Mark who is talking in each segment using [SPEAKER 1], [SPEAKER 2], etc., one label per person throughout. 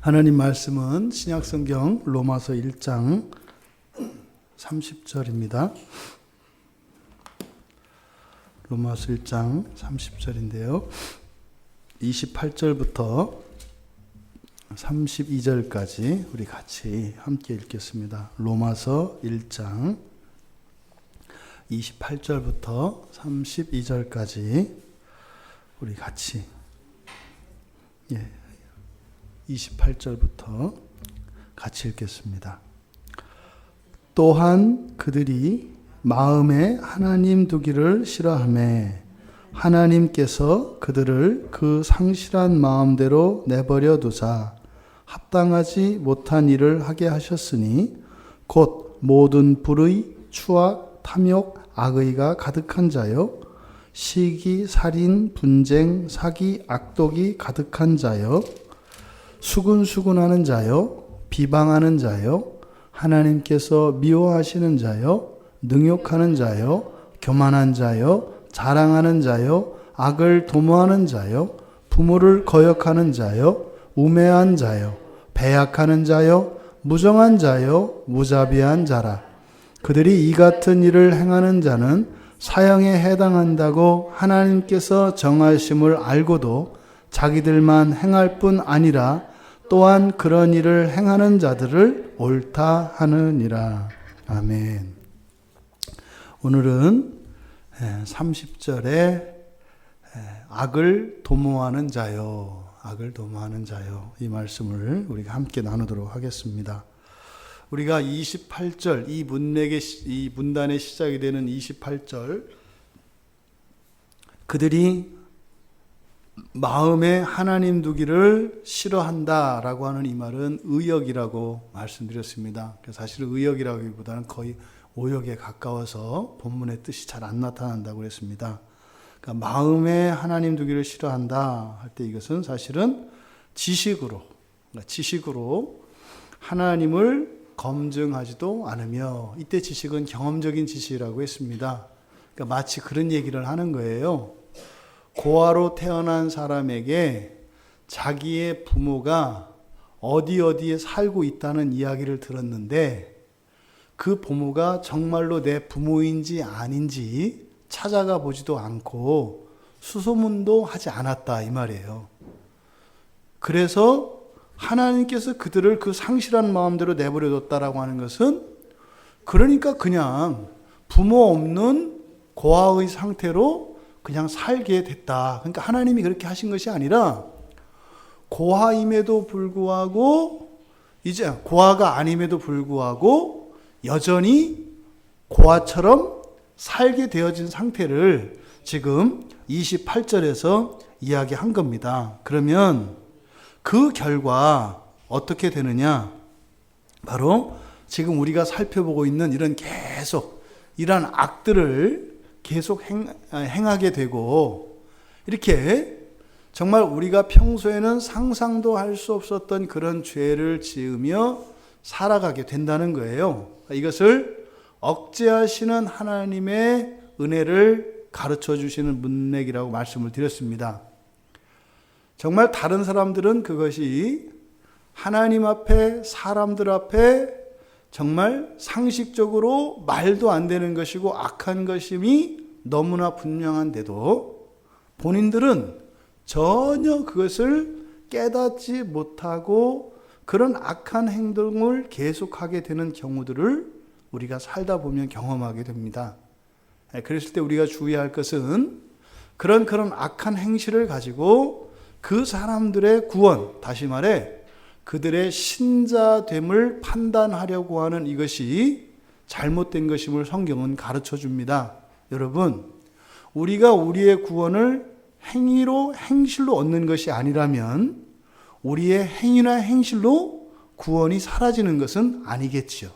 [SPEAKER 1] 하나님 말씀은 신약성경 로마서 1장 30절입니다. 로마서 1장 30절인데요. 28절부터 32절까지 우리 같이 함께 읽겠습니다. 로마서 1장 28절부터 32절까지 우리 같이 28절부터 같이 읽겠습니다. 또한 그들이 마음에 하나님 두기를 싫어하며 하나님께서 그들을 그 상실한 마음대로 내버려 두사 합당하지 못한 일을 하게 하셨으니 곧 모든 불의, 추악, 탐욕, 악의가 가득한 자요 시기, 살인, 분쟁, 사기, 악독이 가득한 자요 수군수군하는 자요 비방하는 자요 하나님께서 미워하시는 자요 능욕하는 자요 교만한 자요 자랑하는 자요 악을 도모하는 자요 부모를 거역하는 자요 우매한 자요 배약하는 자요 무정한 자요 무자비한 자라. 그들이 이 같은 일을 행하는 자는 사형에 해당한다고 하나님께서 정하심을 알고도 자기들만 행할 뿐 아니라 또한 그런 일을 행하는 자들을 옳다 하느니라. 아멘. 오늘은 30절에 악을 도모하는 자요, 악을 도모하는 자요, 이 말씀을 우리가 함께 나누도록 하겠습니다. 우리가 28절, 이 문단의 시작이 되는 28절, 그들이 마음에 하나님 두기를 싫어한다라고 하는 이 말은 의역이라고 말씀드렸습니다. 사실은 의역이라기보다는 거의 오역에 가까워서 본문의 뜻이 잘 안 나타난다고 그랬습니다. 그러니까 마음에 하나님 두기를 싫어한다 할 때 이것은 사실은 지식으로 하나님을 검증하지도 않으며, 이때 지식은 경험적인 지식이라고 했습니다. 그러니까 마치 그런 얘기를 하는 거예요. 고아로 태어난 사람에게 자기의 부모가 어디에 살고 있다는 이야기를 들었는데 그 부모가 정말로 내 부모인지 아닌지 찾아가 보지도 않고 수소문도 하지 않았다, 이 말이에요. 그래서 하나님께서 그들을 그 상실한 마음대로 내버려 뒀다라고 하는 것은, 그러니까 그냥 부모 없는 고아의 상태로 그냥 살게 됐다. 그러니까 하나님이 그렇게 하신 것이 아니라 고아임에도 불구하고, 이제 고아가 아님에도 불구하고 여전히 고아처럼 살게 되어진 상태를 지금 28절에서 이야기한 겁니다. 그러면 그 결과 어떻게 되느냐? 바로 지금 우리가 살펴보고 있는 이런 악들을 계속 행하게 되고, 이렇게 정말 우리가 평소에는 상상도 할 수 없었던 그런 죄를 지으며 살아가게 된다는 거예요. 이것을 억제하시는 하나님의 은혜를 가르쳐 주시는 문맥이라고 말씀을 드렸습니다. 정말 다른 사람들은 그것이 하나님 앞에, 사람들 앞에 정말 상식적으로 말도 안 되는 것이고 악한 것임이 너무나 분명한데도 본인들은 전혀 그것을 깨닫지 못하고 그런 악한 행동을 계속하게 되는 경우들을 우리가 살다 보면 경험하게 됩니다. 그랬을 때 우리가 주의할 것은 그런 악한 행실을 가지고 그 사람들의 구원, 다시 말해 그들의 신자됨을 판단하려고 하는 이것이 잘못된 것임을 성경은 가르쳐 줍니다. 여러분, 우리가 우리의 구원을 행실로 얻는 것이 아니라면 우리의 행위나 행실로 구원이 사라지는 것은 아니겠지요.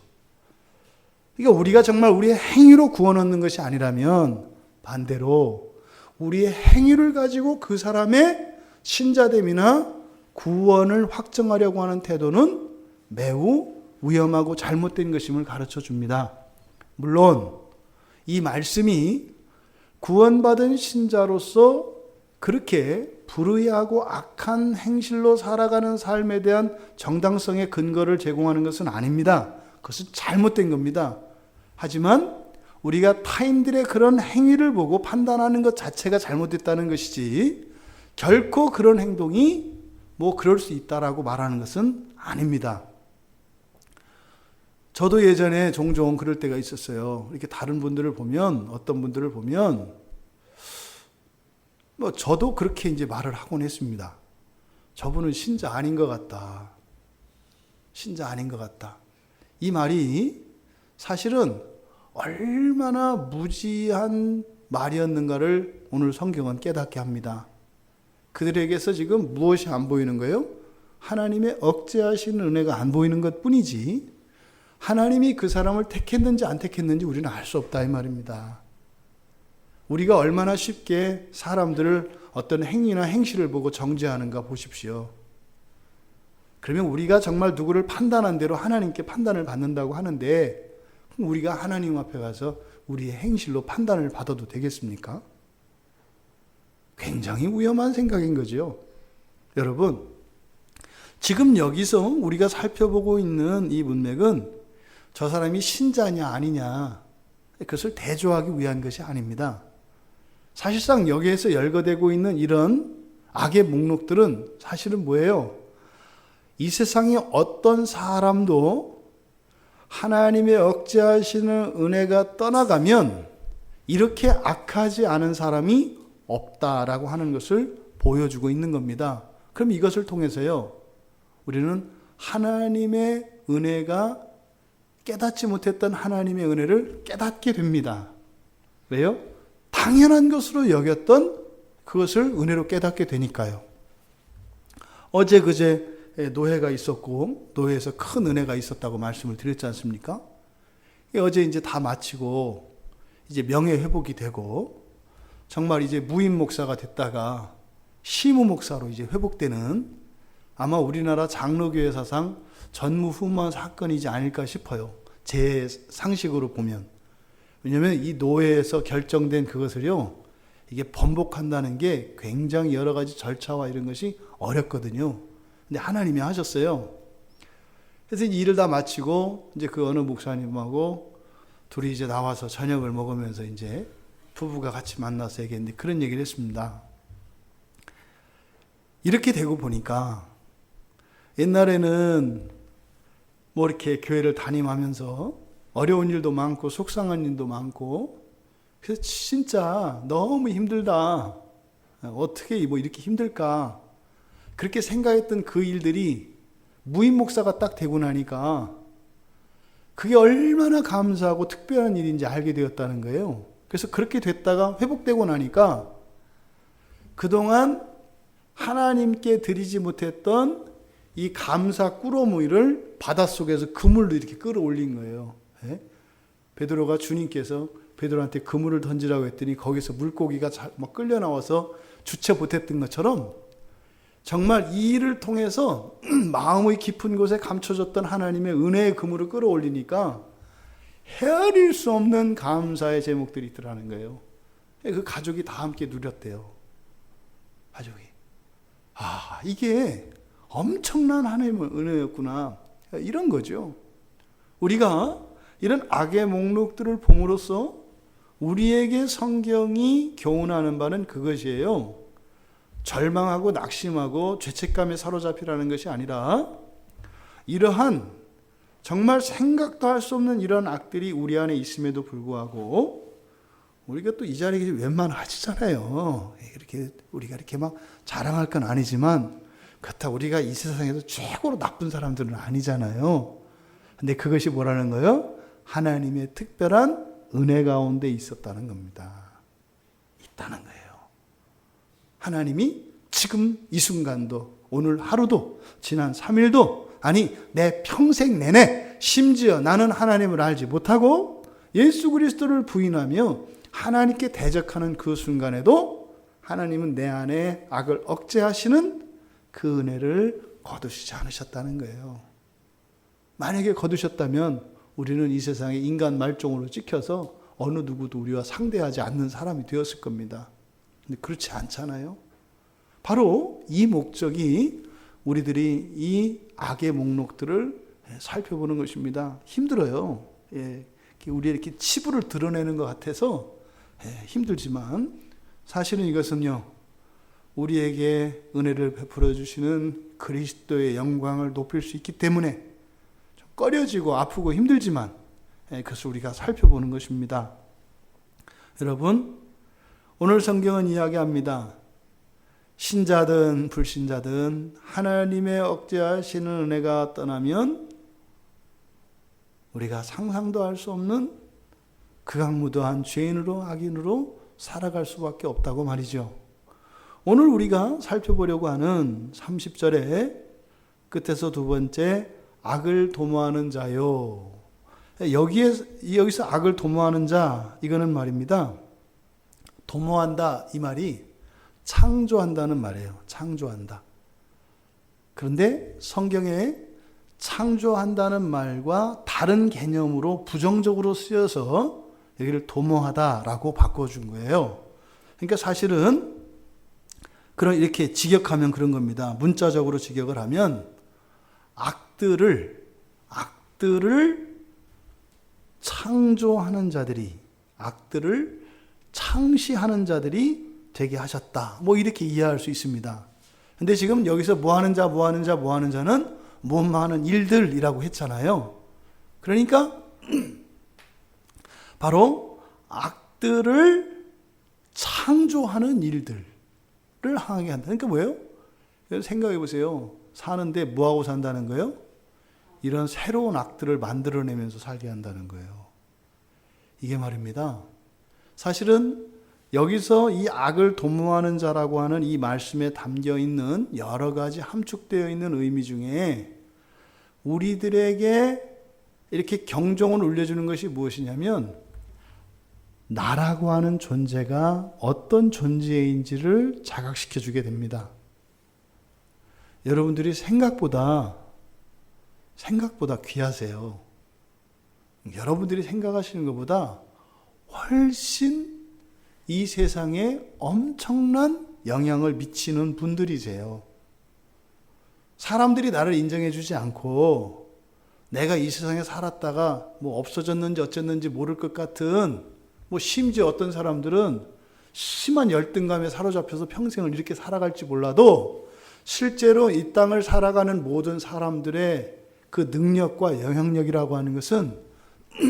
[SPEAKER 1] 그러니까 우리가 정말 우리의 행위로 구원 얻는 것이 아니라면 반대로 우리의 행위를 가지고 그 사람의 신자됨이나 구원을 확정하려고 하는 태도는 매우 위험하고 잘못된 것임을 가르쳐 줍니다. 물론 이 말씀이 구원받은 신자로서 그렇게 불의하고 악한 행실로 살아가는 삶에 대한 정당성의 근거를 제공하는 것은 아닙니다. 그것은 잘못된 겁니다. 하지만 우리가 타인들의 그런 행위를 보고 판단하는 것 자체가 잘못됐다는 것이지, 결코 그런 행동이 뭐 그럴 수 있다라고 말하는 것은 아닙니다. 저도 예전에 종종 그럴 때가 있었어요. 이렇게 다른 분들을 보면, 어떤 분들을 보면 뭐 저도 그렇게 이제 말을 하곤 했습니다. 저분은 신자 아닌 것 같다. 신자 아닌 것 같다. 이 말이 사실은 얼마나 무지한 말이었는가를 오늘 성경은 깨닫게 합니다. 그들에게서 지금 무엇이 안 보이는 거예요? 하나님의 억제하시는 은혜가 안 보이는 것 뿐이지, 하나님이 그 사람을 택했는지 안 택했는지 우리는 알 수 없다 이 말입니다. 우리가 얼마나 쉽게 사람들을 어떤 행위나 행실을 보고 정죄하는가 보십시오. 그러면 우리가 정말 누구를 판단한 대로 하나님께 판단을 받는다고 하는데, 우리가 하나님 앞에 가서 우리의 행실로 판단을 받아도 되겠습니까? 굉장히 위험한 생각인 거죠. 여러분, 지금 여기서 우리가 살펴보고 있는 이 문맥은 저 사람이 신자냐 아니냐, 그것을 대조하기 위한 것이 아닙니다. 사실상 여기에서 열거되고 있는 이런 악의 목록들은 사실은 뭐예요? 이 세상에 어떤 사람도 하나님의 억제하시는 은혜가 떠나가면 이렇게 악하지 않은 사람이 없다라고 하는 것을 보여주고 있는 겁니다. 그럼 이것을 통해서요, 우리는 하나님의 은혜가 깨닫지 못했던 하나님의 은혜를 깨닫게 됩니다. 왜요? 당연한 것으로 여겼던 그것을 은혜로 깨닫게 되니까요. 어제 그제 노회가 있었고 노회에서 큰 은혜가 있었다고 말씀을 드렸지 않습니까? 어제 이제 다 마치고 이제 명예회복이 되고 정말 이제 무임 목사가 됐다가 시무 목사로 이제 회복되는, 아마 우리나라 장로교회 사상 전무후무한 사건이지 않을까 싶어요. 제 상식으로 보면. 왜냐하면 이 노회에서 결정된 그것을요, 이게 번복한다는 게 굉장히 여러 가지 절차와 이런 것이 어렵거든요. 근데 하나님이 하셨어요. 그래서 이 일을 다 마치고 이제 그 어느 목사님하고 둘이 이제 나와서 저녁을 먹으면서 이제 부부가 같이 만나서 얘기했는데 그런 얘기를 했습니다. 이렇게 되고 보니까 옛날에는 뭐 이렇게 교회를 담임하면서 어려운 일도 많고 속상한 일도 많고, 그래서 진짜 너무 힘들다, 어떻게 뭐 이렇게 힘들까, 그렇게 생각했던 그 일들이 무임 목사가 딱 되고 나니까 그게 얼마나 감사하고 특별한 일인지 알게 되었다는 거예요. 그래서 그렇게 됐다가 회복되고 나니까 그동안 하나님께 드리지 못했던 이 감사 꿀어모이를 바닷속에서 그물로 이렇게 끌어올린 거예요. 예? 베드로가 주님께서 베드로한테 그물을 던지라고 했더니 거기서 물고기가 막 끌려 나와서 주체 못했던 것처럼, 정말 이 일을 통해서 마음의 깊은 곳에 감춰졌던 하나님의 은혜의 그물을 끌어올리니까 헤아릴 수 없는 감사의 제목들이 있더라는 거예요. 그 가족이 다 함께 누렸대요. 가족이. 아, 이게 엄청난 하나님의 은혜였구나, 이런 거죠. 우리가 이런 악의 목록들을 봄으로써 우리에게 성경이 교훈하는 바는 그것이에요. 절망하고 낙심하고 죄책감에 사로잡히라는 것이 아니라, 이러한 정말 생각도 할 수 없는 이런 악들이 우리 안에 있음에도 불구하고, 우리가 또 이 자리에 웬만하지잖아요. 이렇게 우리가 이렇게 막 자랑할 건 아니지만, 그렇다고 우리가 이 세상에서 최고로 나쁜 사람들은 아니잖아요. 근데 그것이 뭐라는 거예요? 하나님의 특별한 은혜 가운데 있었다는 겁니다. 있다는 거예요. 하나님이 지금 이 순간도, 오늘 하루도, 지난 3일도, 아니 내 평생 내내, 심지어 나는 하나님을 알지 못하고 예수 그리스도를 부인하며 하나님께 대적하는 그 순간에도 하나님은 내 안에 악을 억제하시는 그 은혜를 거두시지 않으셨다는 거예요. 만약에 거두셨다면 우리는 이 세상에 인간 말종으로 찍혀서 어느 누구도 우리와 상대하지 않는 사람이 되었을 겁니다. 근데 그렇지 않잖아요. 바로 이 목적이 우리들이 이 악의 목록들을 살펴보는 것입니다. 힘들어요. 우리 이렇게 치부를 드러내는 것 같아서 힘들지만 사실은 이것은요, 우리에게 은혜를 베풀어 주시는 그리스도의 영광을 높일 수 있기 때문에 좀 꺼려지고 아프고 힘들지만 그것을 우리가 살펴보는 것입니다. 여러분, 오늘 성경은 이야기합니다. 신자든 불신자든 하나님의 억제하시는 은혜가 떠나면 우리가 상상도 할 수 없는 극악무도한 죄인으로 악인으로 살아갈 수밖에 없다고 말이죠. 오늘 우리가 살펴보려고 하는 30절의 끝에서 두 번째, 악을 도모하는 자요. 여기서 악을 도모하는 자, 이거는 말입니다. 도모한다, 이 말이 창조한다는 말이에요. 창조한다. 그런데 성경에 창조한다는 말과 다른 개념으로 부정적으로 쓰여서 여기를 도모하다라고 바꿔준 거예요. 그러니까 사실은 이렇게 직역하면 그런 겁니다. 문자적으로 직역을 하면 악들을 창조하는 자들이, 악들을 창시하는 자들이 되게 하셨다. 이렇게 이해할 수 있습니다. 근데 지금 여기서 뭐 하는 자는 뭐하는 일들이라고 했잖아요. 그러니까 바로 악들을 창조하는 일들을 하게 한다. 그러니까 뭐예요? 생각해 보세요. 사는데 뭐하고 산다는 거예요? 이런 새로운 악들을 만들어내면서 살게 한다는 거예요. 이게 말입니다. 사실은 여기서 이 악을 도모하는 자라고 하는 이 말씀에 담겨 있는 여러 가지 함축되어 있는 의미 중에 우리들에게 이렇게 경종을 울려주는 것이 무엇이냐면, 나라고 하는 존재가 어떤 존재인지를 자각시켜 주게 됩니다. 여러분들이 생각보다 귀하세요. 여러분들이 생각하시는 것보다 훨씬 이 세상에 엄청난 영향을 미치는 분들이세요. 사람들이 나를 인정해 주지 않고 내가 이 세상에 살았다가 없어졌는지 어쨌는지 모를 것 같은, 심지어 어떤 사람들은 심한 열등감에 사로잡혀서 평생을 이렇게 살아갈지 몰라도 실제로 이 땅을 살아가는 모든 사람들의 그 능력과 영향력이라고 하는 것은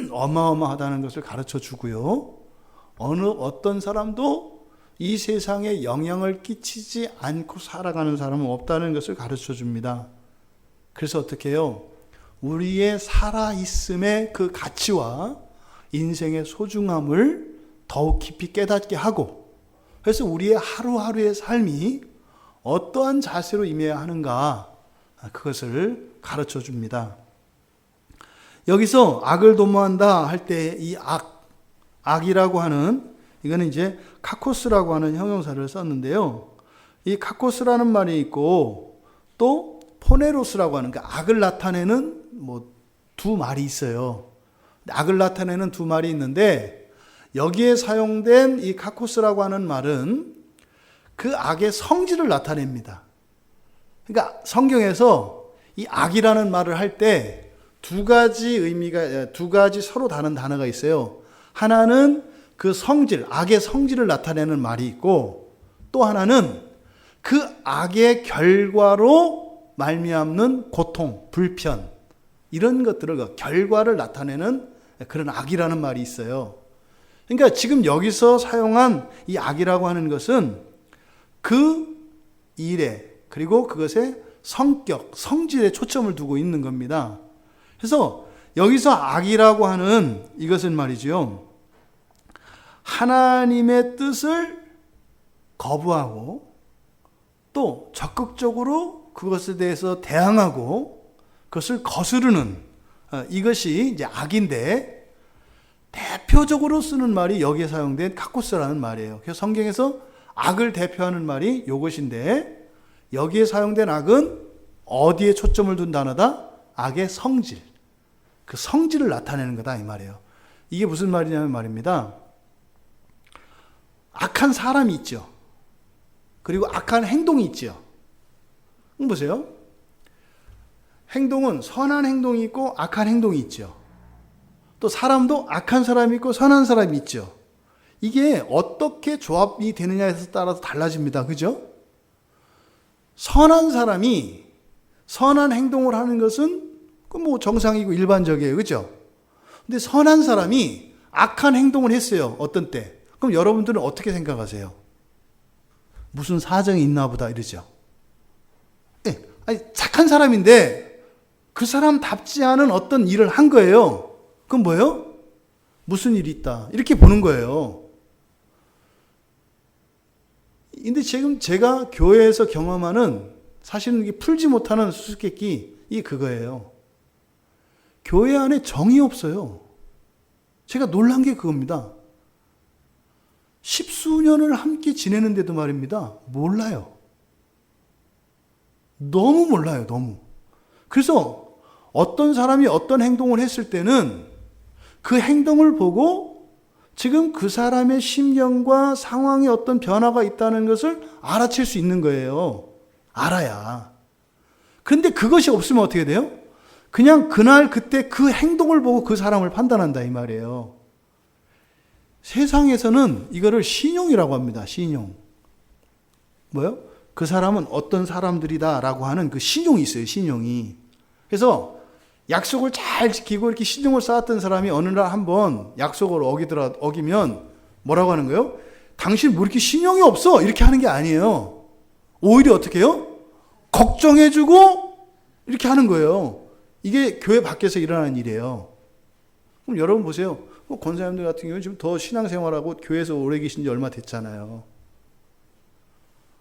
[SPEAKER 1] 어마어마하다는 것을 가르쳐 주고요. 어떤 사람도 이 세상에 영향을 끼치지 않고 살아가는 사람은 없다는 것을 가르쳐 줍니다. 그래서 어떻게 해요? 우리의 살아있음의 그 가치와 인생의 소중함을 더욱 깊이 깨닫게 하고, 그래서 우리의 하루하루의 삶이 어떠한 자세로 임해야 하는가, 그것을 가르쳐 줍니다. 여기서 악을 도모한다 할 때 이 악이라고 하는, 이거는 이제 카코스라고 하는 형용사를 썼는데요. 이 카코스라는 말이 있고 또 포네로스라고 하는, 그러니까 악을 나타내는 두 말이 있어요. 악을 나타내는 두 말이 있는데, 여기에 사용된 이 카코스라고 하는 말은 그 악의 성질을 나타냅니다. 그러니까 성경에서 이 악이라는 말을 할 때 두 가지 서로 다른 단어가 있어요. 하나는 그 성질, 악의 성질을 나타내는 말이 있고, 또 하나는 그 악의 결과로 말미암는 고통, 불편, 이런 것들을, 결과를 나타내는 그런 악이라는 말이 있어요. 그러니까 지금 여기서 사용한 이 악이라고 하는 것은 그 일에, 그리고 그것의 성격, 성질에 초점을 두고 있는 겁니다. 그래서 여기서 악이라고 하는 이것은 말이죠, 하나님의 뜻을 거부하고 또 적극적으로 그것에 대해서 대항하고 그것을 거스르는, 이것이 이제 악인데, 대표적으로 쓰는 말이 여기에 사용된 카코스라는 말이에요. 그래서 성경에서 악을 대표하는 말이 이것인데, 여기에 사용된 악은 어디에 초점을 둔 단어다? 악의 성질. 그 성질을 나타내는 거다, 이 말이에요. 이게 무슨 말이냐면 말입니다. 악한 사람이 있죠. 그리고 악한 행동이 있죠. 보세요. 행동은 선한 행동이 있고 악한 행동이 있죠. 또 사람도 악한 사람이 있고 선한 사람이 있죠. 이게 어떻게 조합이 되느냐에 따라서 달라집니다. 그죠? 선한 사람이 선한 행동을 하는 것은 뭐 정상이고 일반적이에요. 그죠? 근데 선한 사람이 악한 행동을 했어요. 어떤 때. 그럼 여러분들은 어떻게 생각하세요? 무슨 사정이 있나 보다 이러죠. 네, 아니, 착한 사람인데 그 사람답지 않은 어떤 일을 한 거예요. 그건 뭐예요? 무슨 일이 있다. 이렇게 보는 거예요. 근데 지금 제가 교회에서 경험하는 사실은 이게 풀지 못하는 수수께끼 이 그거예요. 교회 안에 정이 없어요. 제가 놀란 게 그겁니다. 십수년을 함께 지내는데도 말입니다. 몰라요. 너무 몰라요. 너무. 그래서 어떤 사람이 어떤 행동을 했을 때는 그 행동을 보고 지금 그 사람의 심경과 상황에 어떤 변화가 있다는 것을 알아챌 수 있는 거예요. 알아야. 그런데 그것이 없으면 어떻게 돼요? 그냥 그날 그때 그 행동을 보고 그 사람을 판단한다 이 말이에요. 세상에서는 이거를 신용이라고 합니다. 신용. 뭐요? 그 사람은 어떤 사람들이다라고 하는 그 신용이 있어요. 신용이. 그래서 약속을 잘 지키고 이렇게 신용을 쌓았던 사람이 어느 날 한번 약속을 어기면 뭐라고 하는 거예요? 당신 뭐 이렇게 신용이 없어? 이렇게 하는 게 아니에요. 오히려 어떻게 해요? 걱정해주고 이렇게 하는 거예요. 이게 교회 밖에서 일어나는 일이에요. 그럼 여러분 보세요. 권사님들 같은 경우는 지금 더 신앙생활하고 교회에서 오래 계신 지 얼마 됐잖아요.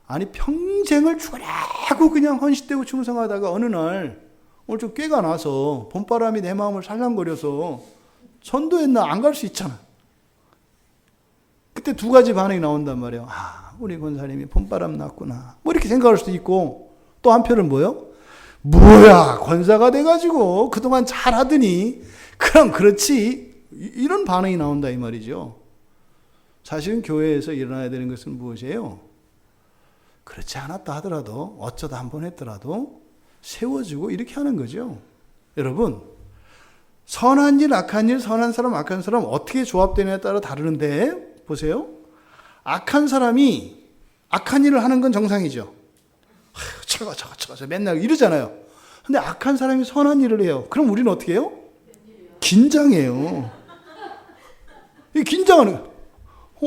[SPEAKER 1] 아니 평생을 죽으라고 그냥 헌신되고 충성하다가 어느 날 오늘 좀 꾀가 나서 봄바람이 내 마음을 살랑거려서 전도했나 안 갈 수 있잖아. 그때 두 가지 반응이 나온단 말이에요. 아, 우리 권사님이 봄바람 났구나. 뭐 이렇게 생각할 수도 있고 또 한편은 뭐요? 뭐야 권사가 돼가지고 그동안 잘하더니 그럼 그렇지. 이런 반응이 나온다 이 말이죠. 사실은 교회에서 일어나야 되는 것은 무엇이에요? 그렇지 않았다 하더라도 어쩌다 한번 했더라도 세워주고 이렇게 하는 거죠. 여러분 선한 일, 악한 일, 선한 사람, 악한 사람 어떻게 조합되느냐에 따라 다르는데 보세요. 악한 사람이 악한 일을 하는 건 정상이죠. 저거 맨날 이러잖아요. 근데 악한 사람이 선한 일을 해요. 그럼 우리는 어떻게 해요? 긴장해요. 긴장하는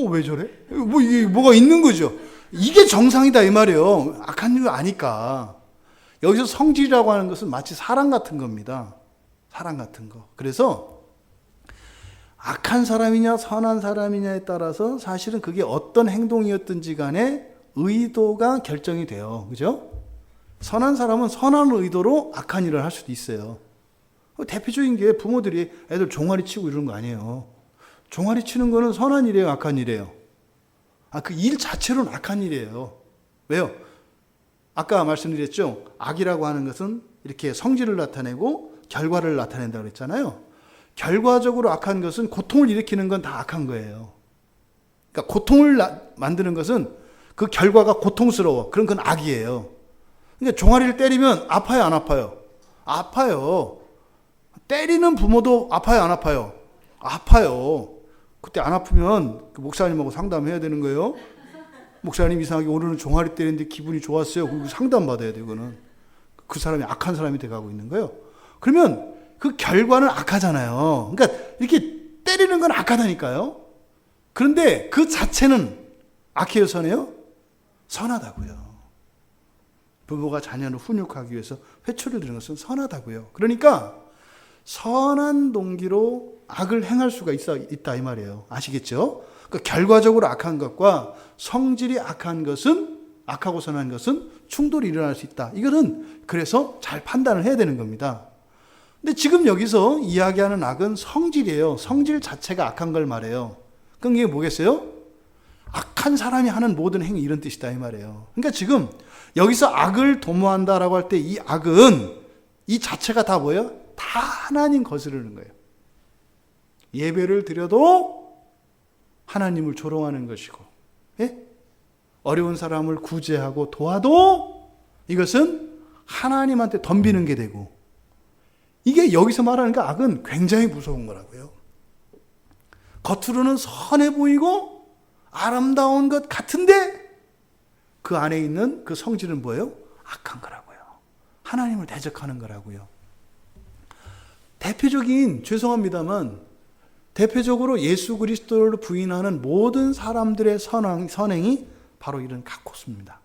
[SPEAKER 1] 왜 저래? 이게 뭐가 있는 거죠. 이게 정상이다 이 말이에요. 악한 일 아니까. 여기서 성질이라고 하는 것은 마치 사랑 같은 겁니다. 사랑 같은 거. 그래서 악한 사람이냐 선한 사람이냐에 따라서 사실은 그게 어떤 행동이었든지 간에 의도가 결정이 돼요. 그죠? 선한 사람은 선한 의도로 악한 일을 할 수도 있어요. 대표적인 게 부모들이 애들 종아리 치고 이러는 거 아니에요. 종아리 치는 거는 선한 일이에요, 악한 일이에요? 그 일 자체로는 악한 일이에요. 왜요? 아까 말씀드렸죠. 악이라고 하는 것은 이렇게 성질을 나타내고 결과를 나타낸다고 그랬잖아요. 결과적으로 악한 것은 고통을 일으키는 건 다 악한 거예요. 그러니까 고통을 만드는 것은 그 결과가 고통스러워. 그럼 그건 악이에요. 그러니까 종아리를 때리면 아파요, 안 아파요? 아파요. 때리는 부모도 아파요, 안 아파요? 아파요. 그때 안 아프면 목사님하고 상담해야 되는 거예요. 목사님 이상하게 오늘은 종아리 때리는데 기분이 좋았어요. 그리고 상담 받아야 돼요. 그거는 그 사람이 악한 사람이 돼가고 있는 거예요. 그러면 그 결과는 악하잖아요. 그러니까 이렇게 때리는 건 악하다니까요. 그런데 그 자체는 악해요, 선해요? 선하다고요. 부모가 자녀를 훈육하기 위해서 회초리를 드는 것은 선하다고요. 그러니까 선한 동기로 악을 행할 수가 있다 이 말이에요. 아시겠죠? 그러니까 결과적으로 악한 것과 성질이 악한 것은 악하고 선한 것은 충돌이 일어날 수 있다. 이거는 그래서 잘 판단을 해야 되는 겁니다. 근데 지금 여기서 이야기하는 악은 성질이에요. 성질 자체가 악한 걸 말해요. 그럼 이게 뭐겠어요? 악한 사람이 하는 모든 행위 이런 뜻이다 이 말이에요. 그러니까 지금 여기서 악을 도모한다라고 할 때 이 악은 이 자체가 다 뭐예요? 다 하나님 거스르는 거예요. 예배를 드려도 하나님을 조롱하는 것이고, 예? 어려운 사람을 구제하고 도와도 이것은 하나님한테 덤비는 게 되고, 이게 여기서 말하는 그 악은 굉장히 무서운 거라고요. 겉으로는 선해 보이고 아름다운 것 같은데 그 안에 있는 그 성질은 뭐예요? 악한 거라고요. 하나님을 대적하는 거라고요. 죄송합니다만 대표적으로 예수 그리스도를 부인하는 모든 사람들의 선행이 바로 이런 가코스입니다.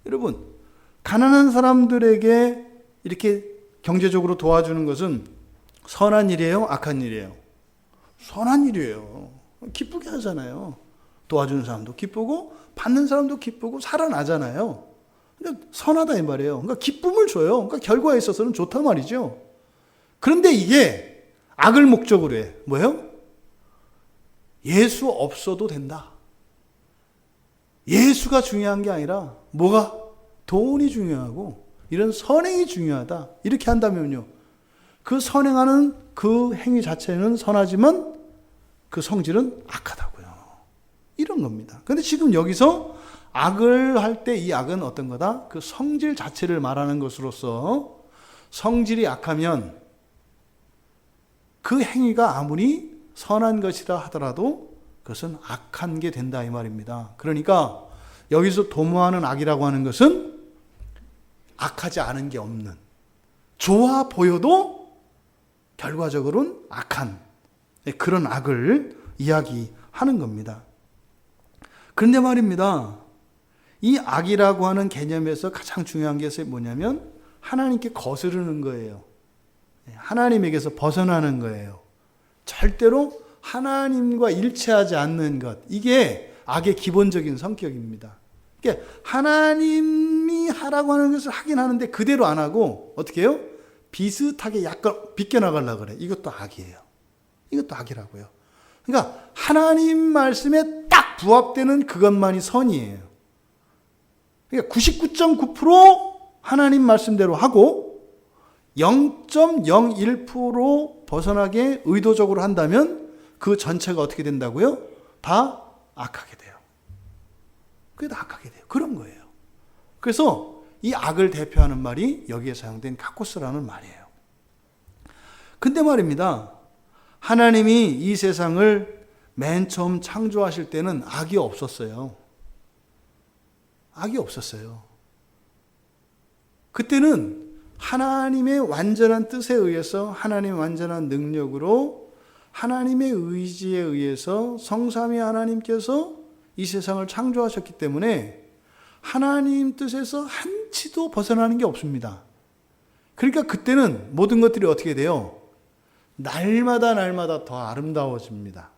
[SPEAKER 1] 여러분, 가난한 사람들에게 이렇게 경제적으로 도와주는 것은 선한 일이에요? 악한 일이에요? 선한 일이에요. 기쁘게 하잖아요. 도와주는 사람도 기쁘고 받는 사람도 기쁘고 살아나잖아요. 그러니까 선하다 이 말이에요. 그러니까 기쁨을 줘요. 그러니까 결과에 있어서는 좋단 말이죠. 그런데 이게 악을 목적으로 해. 뭐예요? 예수 없어도 된다. 예수가 중요한 게 아니라 뭐가? 돈이 중요하고 이런 선행이 중요하다. 이렇게 한다면요, 그 선행하는 그 행위 자체는 선하지만 그 성질은 악하다고요. 이런 겁니다. 그런데 지금 여기서 악을 할 때 이 악은 어떤 거다? 그 성질 자체를 말하는 것으로서 성질이 악하면 그 행위가 아무리 선한 것이라 하더라도 그것은 악한 게 된다 이 말입니다. 그러니까 여기서 도모하는 악이라고 하는 것은 악하지 않은 게 없는, 좋아 보여도 결과적으로는 악한 그런 악을 이야기하는 겁니다. 그런데 말입니다, 이 악이라고 하는 개념에서 가장 중요한 게 뭐냐면 하나님께 거스르는 거예요. 하나님에게서 벗어나는 거예요. 절대로 하나님과 일치하지 않는 것, 이게 악의 기본적인 성격입니다. 그러니까 하나님이 하라고 하는 것을 하긴 하는데 그대로 안 하고 어떻게 해요? 비슷하게 약간 비껴나가려고 그래. 이것도 악이에요. 이것도 악이라고요. 그러니까 하나님 말씀에 딱 부합되는 그것만이 선이에요. 그러니까 99.9% 하나님 말씀대로 하고 0.01% 벗어나게 의도적으로 한다면 그 전체가 어떻게 된다고요? 다 악하게 돼요. 그게 다 악하게 돼요. 그런 거예요. 그래서 이 악을 대표하는 말이 여기에 사용된 카코스라는 말이에요. 근데 말입니다, 하나님이 이 세상을 맨 처음 창조하실 때는 악이 없었어요. 악이 없었어요. 그때는 하나님의 완전한 뜻에 의해서, 하나님의 완전한 능력으로, 하나님의 의지에 의해서 성삼위 하나님께서 이 세상을 창조하셨기 때문에 하나님 뜻에서 한치도 벗어나는 게 없습니다. 그러니까 그때는 모든 것들이 어떻게 돼요? 날마다 날마다 더 아름다워집니다.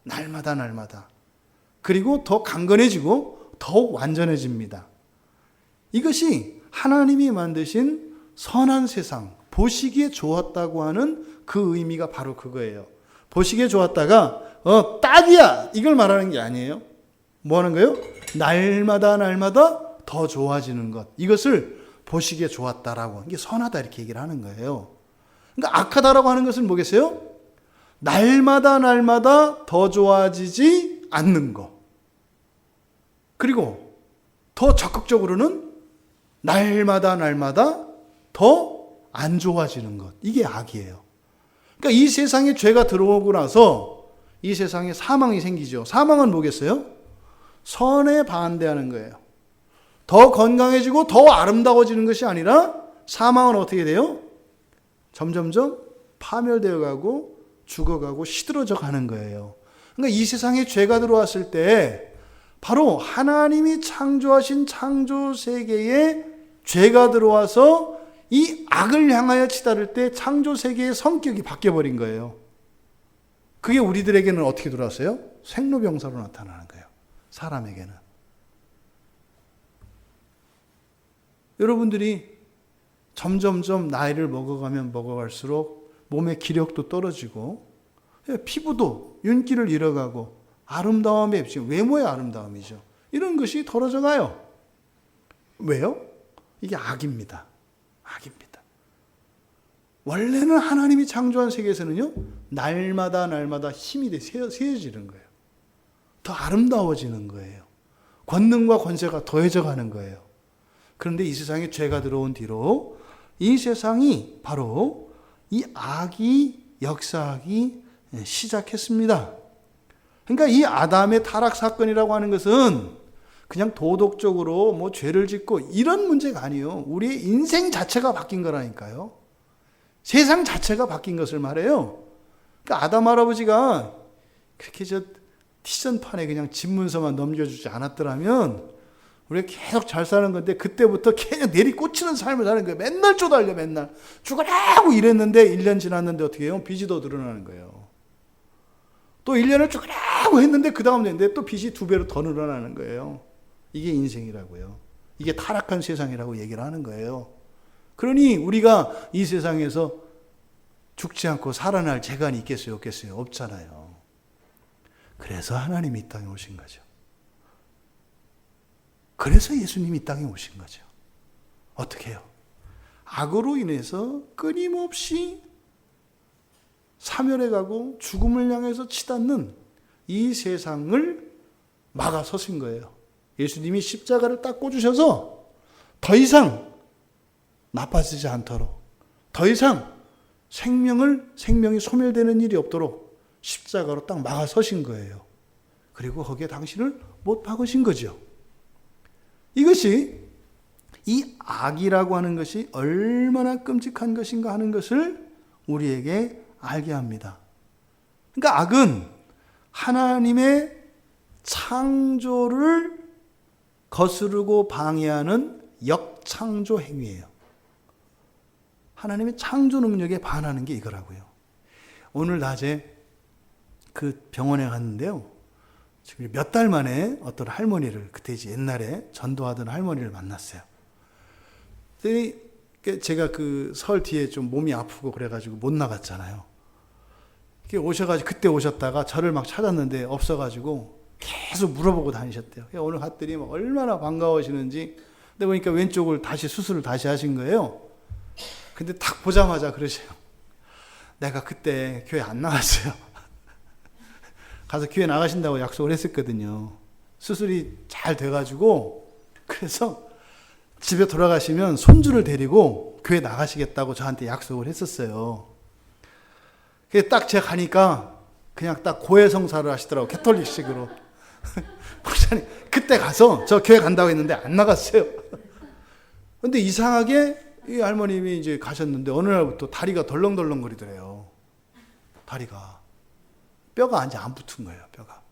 [SPEAKER 1] 날마다 날마다. 그리고 더 강건해지고 더욱 완전해집니다. 이것이 하나님이 만드신 선한 세상, 보시기에 좋았다고 하는 그 의미가 바로 그거예요. 보시기에 좋았다가 딱이야 이걸 말하는 게 아니에요. 뭐 하는 거예요? 날마다 날마다 더 좋아지는 것, 이것을 보시기에 좋았다라고, 이게 선하다 이렇게 얘기를 하는 거예요. 그러니까 악하다라고 하는 것은 뭐겠어요? 날마다 날마다 더 좋아지지 않는 것, 그리고 더 적극적으로는 날마다 날마다 더 안 좋아지는 것, 이게 악이에요. 그러니까 이 세상에 죄가 들어오고 나서 이 세상에 사망이 생기죠. 사망은 뭐겠어요? 선에 반대하는 거예요. 더 건강해지고 더 아름다워지는 것이 아니라 사망은 어떻게 돼요? 점점점 파멸되어 가고 죽어가고 시들어져 가는 거예요. 그러니까 이 세상에 죄가 들어왔을 때 바로 하나님이 창조하신 창조 세계에 죄가 들어와서 이 악을 향하여 치달을 때 창조 세계의 성격이 바뀌어버린 거예요. 그게 우리들에게는 어떻게 들어왔어요? 생로병사로 나타나는 거예요. 사람에게는. 여러분들이 점점점 나이를 먹어가면 먹어갈수록 몸의 기력도 떨어지고 피부도 윤기를 잃어가고 아름다움의 외모의 아름다움이죠. 이런 것이 덜어져 가요. 왜요? 이게 악입니다. 악입니다. 원래는 하나님이 창조한 세계에서는요, 날마다 날마다 힘이 세어지는 거예요. 더 아름다워지는 거예요. 권능과 권세가 더해져 가는 거예요. 그런데 이 세상에 죄가 들어온 뒤로 이 세상이 바로 이 악이 역사하기 시작했습니다. 그러니까 이 아담의 타락 사건이라고 하는 것은 그냥 도덕적으로 뭐 죄를 짓고 이런 문제가 아니에요. 우리의 인생 자체가 바뀐 거라니까요. 세상 자체가 바뀐 것을 말해요. 그러니까 아담 할아버지가 그렇게 티전판에 그냥 집문서만 넘겨주지 않았더라면 우리가 계속 잘 사는 건데 그때부터 그냥 내리꽂히는 삶을 사는 거예요. 맨날 쪼달려 맨날. 죽으라고 이랬는데 1년 지났는데 어떻게 해요? 빚이 더 늘어나는 거예요. 또 1년을 죽으라고 했는데 그 다음 년인데 또 빚이 2배로 더 늘어나는 거예요. 이게 인생이라고요. 이게 타락한 세상이라고 얘기를 하는 거예요. 그러니 우리가 이 세상에서 죽지 않고 살아날 재간이 있겠어요? 없겠어요? 없잖아요. 그래서 하나님이 이 땅에 오신 거죠. 그래서 예수님이 이 땅에 오신 거죠. 어떻게 해요? 악으로 인해서 끊임없이 사멸해 가고 죽음을 향해서 치닫는 이 세상을 막아서신 거예요. 예수님이 십자가를 딱 꽂으셔서 더 이상 나빠지지 않도록, 더 이상 생명이 소멸되는 일이 없도록 십자가로 딱 막아서신 거예요. 그리고 거기에 당신을 못 박으신 거죠. 이것이 이 악이라고 하는 것이 얼마나 끔찍한 것인가 하는 것을 우리에게 알게 합니다. 그러니까 악은 하나님의 창조를 거스르고 방해하는 역창조 행위예요. 하나님의 창조 능력에 반하는 게 이거라고요. 오늘 낮에 그 병원에 갔는데요. 지금 몇 달 만에 어떤 할머니를, 그때 이제 옛날에 전도하던 할머니를 만났어요. 제가 그 설 뒤에 좀 몸이 아프고 그래가지고 못 나갔잖아요. 오셔가지고 그때 오셨다가 저를 막 찾았는데 없어가지고 계속 물어보고 다니셨대요. 오늘 갔더니 얼마나 반가워하시는지. 근데 보니까 왼쪽을 수술을 다시 하신 거예요. 근데 딱 보자마자 그러세요. 내가 그때 교회 안 나갔어요. 가서 교회 나가신다고 약속을 했었거든요. 수술이 잘 돼가지고 그래서 집에 돌아가시면 손주를 데리고 교회 나가시겠다고 저한테 약속을 했었어요. 그게 딱 제가 가니까 그냥 딱 고해성사를 하시더라고요. 캐톨릭식으로. 목사님, 그때 가서 저 교회 간다고 했는데 안 나갔어요. 근데 이상하게 이 할머님이 이제 가셨는데 어느 날부터 다리가 덜렁덜렁 거리더래요. 다리가. 뼈가 이제 안 붙은 거예요, 뼈가.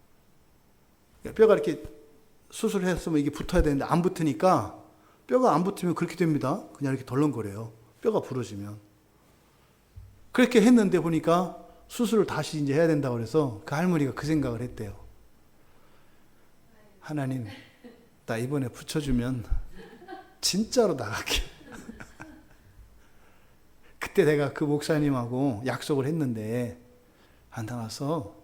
[SPEAKER 1] 뼈가 이렇게 수술했으면 이게 붙어야 되는데 안 붙으니까 뼈가 안 붙으면 그렇게 됩니다. 그냥 이렇게 덜렁거려요. 뼈가 부러지면. 그렇게 했는데 보니까 수술을 다시 이제 해야 된다고 그래서 그 할머니가 그 생각을 했대요. 하나님, 나 이번에 붙여주면 진짜로 나갈게. 그때 내가 그 목사님하고 약속을 했는데 안 나와서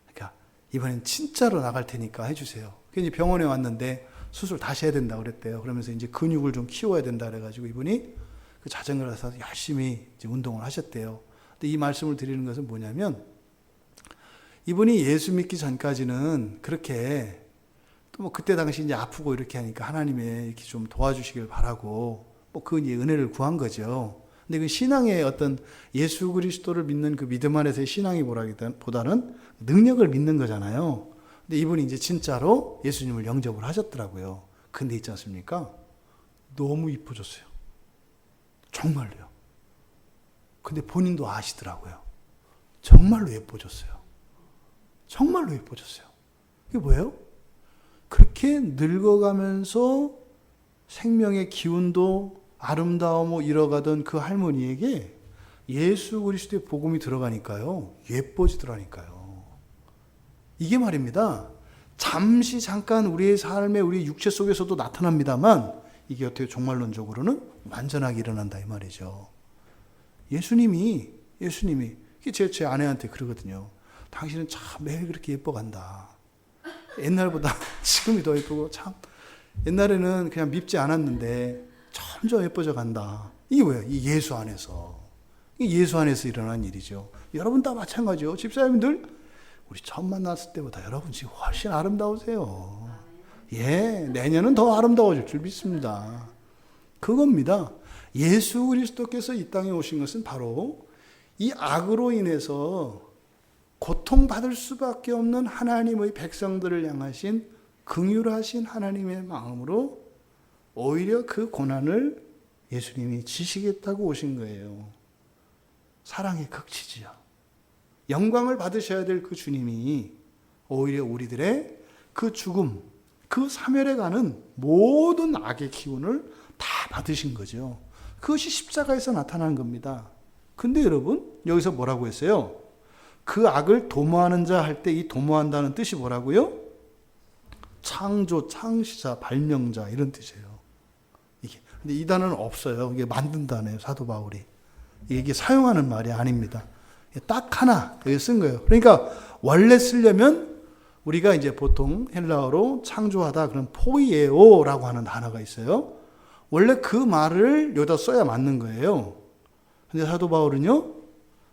[SPEAKER 1] 그러니까 이번엔 진짜로 나갈 테니까 해주세요. 그래서 병원에 왔는데 수술 다시 해야 된다고 그랬대요. 그러면서 이제 근육을 좀 키워야 된다 그래가지고 이분이 그 자전거를 타서 열심히 이제 운동을 하셨대요. 근데 이 말씀을 드리는 것은 뭐냐면 이분이 예수 믿기 전까지는 그렇게 또 뭐 그때 당시 이제 아프고 이렇게 하니까 하나님의 이렇게 좀 도와주시길 바라고 뭐 그 은혜를 구한 거죠. 근데 그 신앙의 어떤 예수 그리스도를 믿는 그 믿음 안에서의 신앙이 보다는 능력을 믿는 거잖아요. 근데 이분이 이제 진짜로 예수님을 영접을 하셨더라고요. 근데 있지 않습니까? 너무 이뻐졌어요. 정말로요. 근데 본인도 아시더라고요. 정말로 예뻐졌어요. 정말로 예뻐졌어요. 이게 뭐예요? 그렇게 늙어가면서 생명의 기운도 아름다움을 잃어가던 그 할머니에게 예수 그리스도의 복음이 들어가니까요. 예뻐지더라니까요. 이게 말입니다. 잠시 잠깐 우리의 삶에 우리 육체 속에서도 나타납니다만 이게 어떻게 종말론적으로는 완전하게 일어난다 이 말이죠. 예수님이 제 아내한테 그러거든요. 당신은 참 매일 그렇게 예뻐간다. 옛날보다 지금이 더 예쁘고 참 옛날에는 그냥 밉지 않았는데 점점 예뻐져 간다. 이게 뭐예요? 이 예수 안에서. 이게 예수 안에서 일어난 일이죠. 여러분 다 마찬가지요. 집사님들 우리 처음 만났을 때보다 여러분 지금 훨씬 아름다우세요. 내년은 더 아름다워질 줄 믿습니다. 그겁니다. 예수 그리스도께서 이 땅에 오신 것은 바로 이 악으로 인해서 고통받을 수밖에 없는 하나님의 백성들을 향하신 긍휼하신 하나님의 마음으로 오히려 그 고난을 예수님이 지시겠다고 오신 거예요. 사랑의 극치지요. 영광을 받으셔야 될 그 주님이 오히려 우리들의 그 죽음, 그 사멸에 가는 모든 악의 기운을 다 받으신 거죠. 그것이 십자가에서 나타난 겁니다. 근데 여러분, 여기서 뭐라고 했어요? 그 악을 도모하는 자 할 때 이 도모한다는 뜻이 뭐라고요? 창조, 창시자, 발명자 이런 뜻이에요. 근데 이 단어는 없어요. 이게 만든 단어예요. 사도 바울이. 이게 사용하는 말이 아닙니다. 딱 하나 여기 쓴 거예요. 그러니까 원래 쓰려면 우리가 이제 보통 헬라어로 창조하다 그런 포이에오라고 하는 단어가 있어요. 원래 그 말을 여기다 써야 맞는 거예요. 근데 사도 바울은요,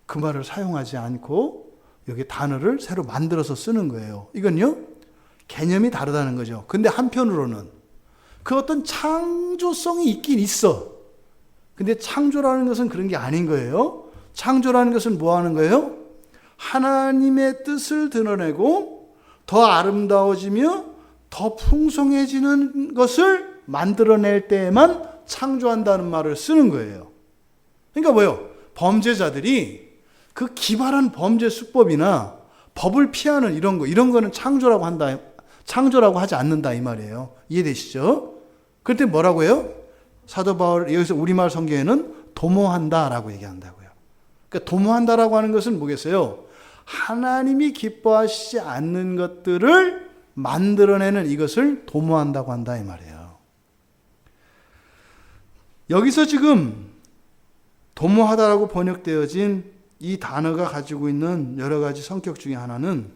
[SPEAKER 1] 그 말을 사용하지 않고 여기 단어를 새로 만들어서 쓰는 거예요. 이건요, 개념이 다르다는 거죠. 근데 한편으로는 그 어떤 창조성이 있긴 있어. 근데 창조라는 것은 그런 게 아닌 거예요. 창조라는 것은 뭐 하는 거예요? 하나님의 뜻을 드러내고 더 아름다워지며 더 풍성해지는 것을 만들어낼 때에만 창조한다는 말을 쓰는 거예요. 그러니까 뭐예요? 범죄자들이 그 기발한 범죄 수법이나 법을 피하는 이런 거는 창조라고 하지 않는다 이 말이에요. 이해되시죠? 그럴 때 뭐라고 해요? 사도 바울 여기서 우리말 성경에는 도모한다라고 얘기한다고요. 그러니까 도모한다라고 하는 것은 뭐겠어요? 하나님이 기뻐하시지 않는 것들을 만들어내는 이것을 도모한다고 한다 이 말이에요. 여기서 지금 도모하다라고 번역되어진 이 단어가 가지고 있는 여러 가지 성격 중에 하나는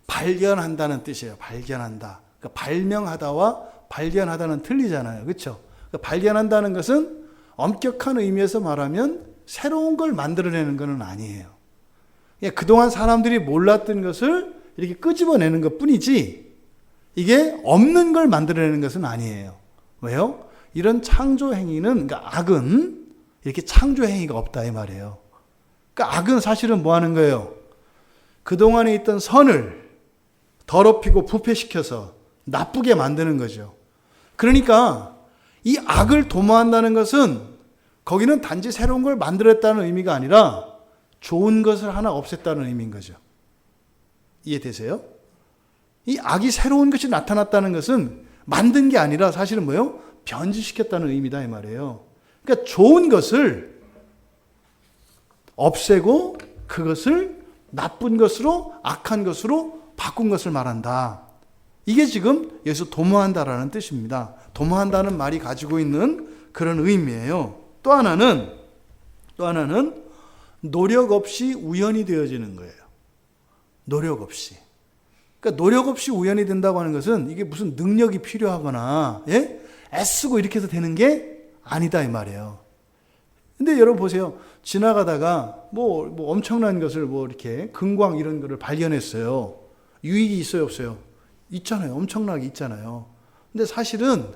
[SPEAKER 1] 발견한다는 뜻이에요. 발견한다. 그러니까 발명하다와 발견하다는 틀리잖아요. 그렇죠? 그러니까 발견한다는 것은 엄격한 의미에서 말하면 새로운 걸 만들어내는 것은 아니에요. 그동안 사람들이 몰랐던 것을 이렇게 끄집어내는 것 뿐이지 이게 없는 걸 만들어내는 것은 아니에요. 왜요? 이런 창조 행위는, 그러니까 악은 이렇게 창조 행위가 없다 이 말이에요. 그러니까 악은 사실은 뭐 하는 거예요? 그동안에 있던 선을 더럽히고 부패시켜서 나쁘게 만드는 거죠. 그러니까 이 악을 도모한다는 것은 거기는 단지 새로운 걸 만들었다는 의미가 아니라 좋은 것을 하나 없앴다는 의미인 거죠. 이해되세요? 이 악이 새로운 것이 나타났다는 것은 만든 게 아니라 사실은 뭐예요? 변질시켰다는 의미다 이 말이에요. 그러니까 좋은 것을 없애고 그것을 나쁜 것으로, 악한 것으로 바꾼 것을 말한다. 이게 지금 여기서 도모한다라는 뜻입니다. 도모한다는 말이 가지고 있는 그런 의미예요. 또 하나는 노력 없이 우연이 되어지는 거예요. 노력 없이. 그러니까 노력 없이 우연이 된다고 하는 것은 이게 무슨 능력이 필요하거나 애쓰고 이렇게 해서 되는 게 아니다 이 말이에요. 근데 여러분 보세요. 지나가다가 뭐 엄청난 것을 이렇게 금광 이런 거를 발견했어요. 유익이 있어요, 없어요? 있잖아요. 엄청나게 있잖아요. 근데 사실은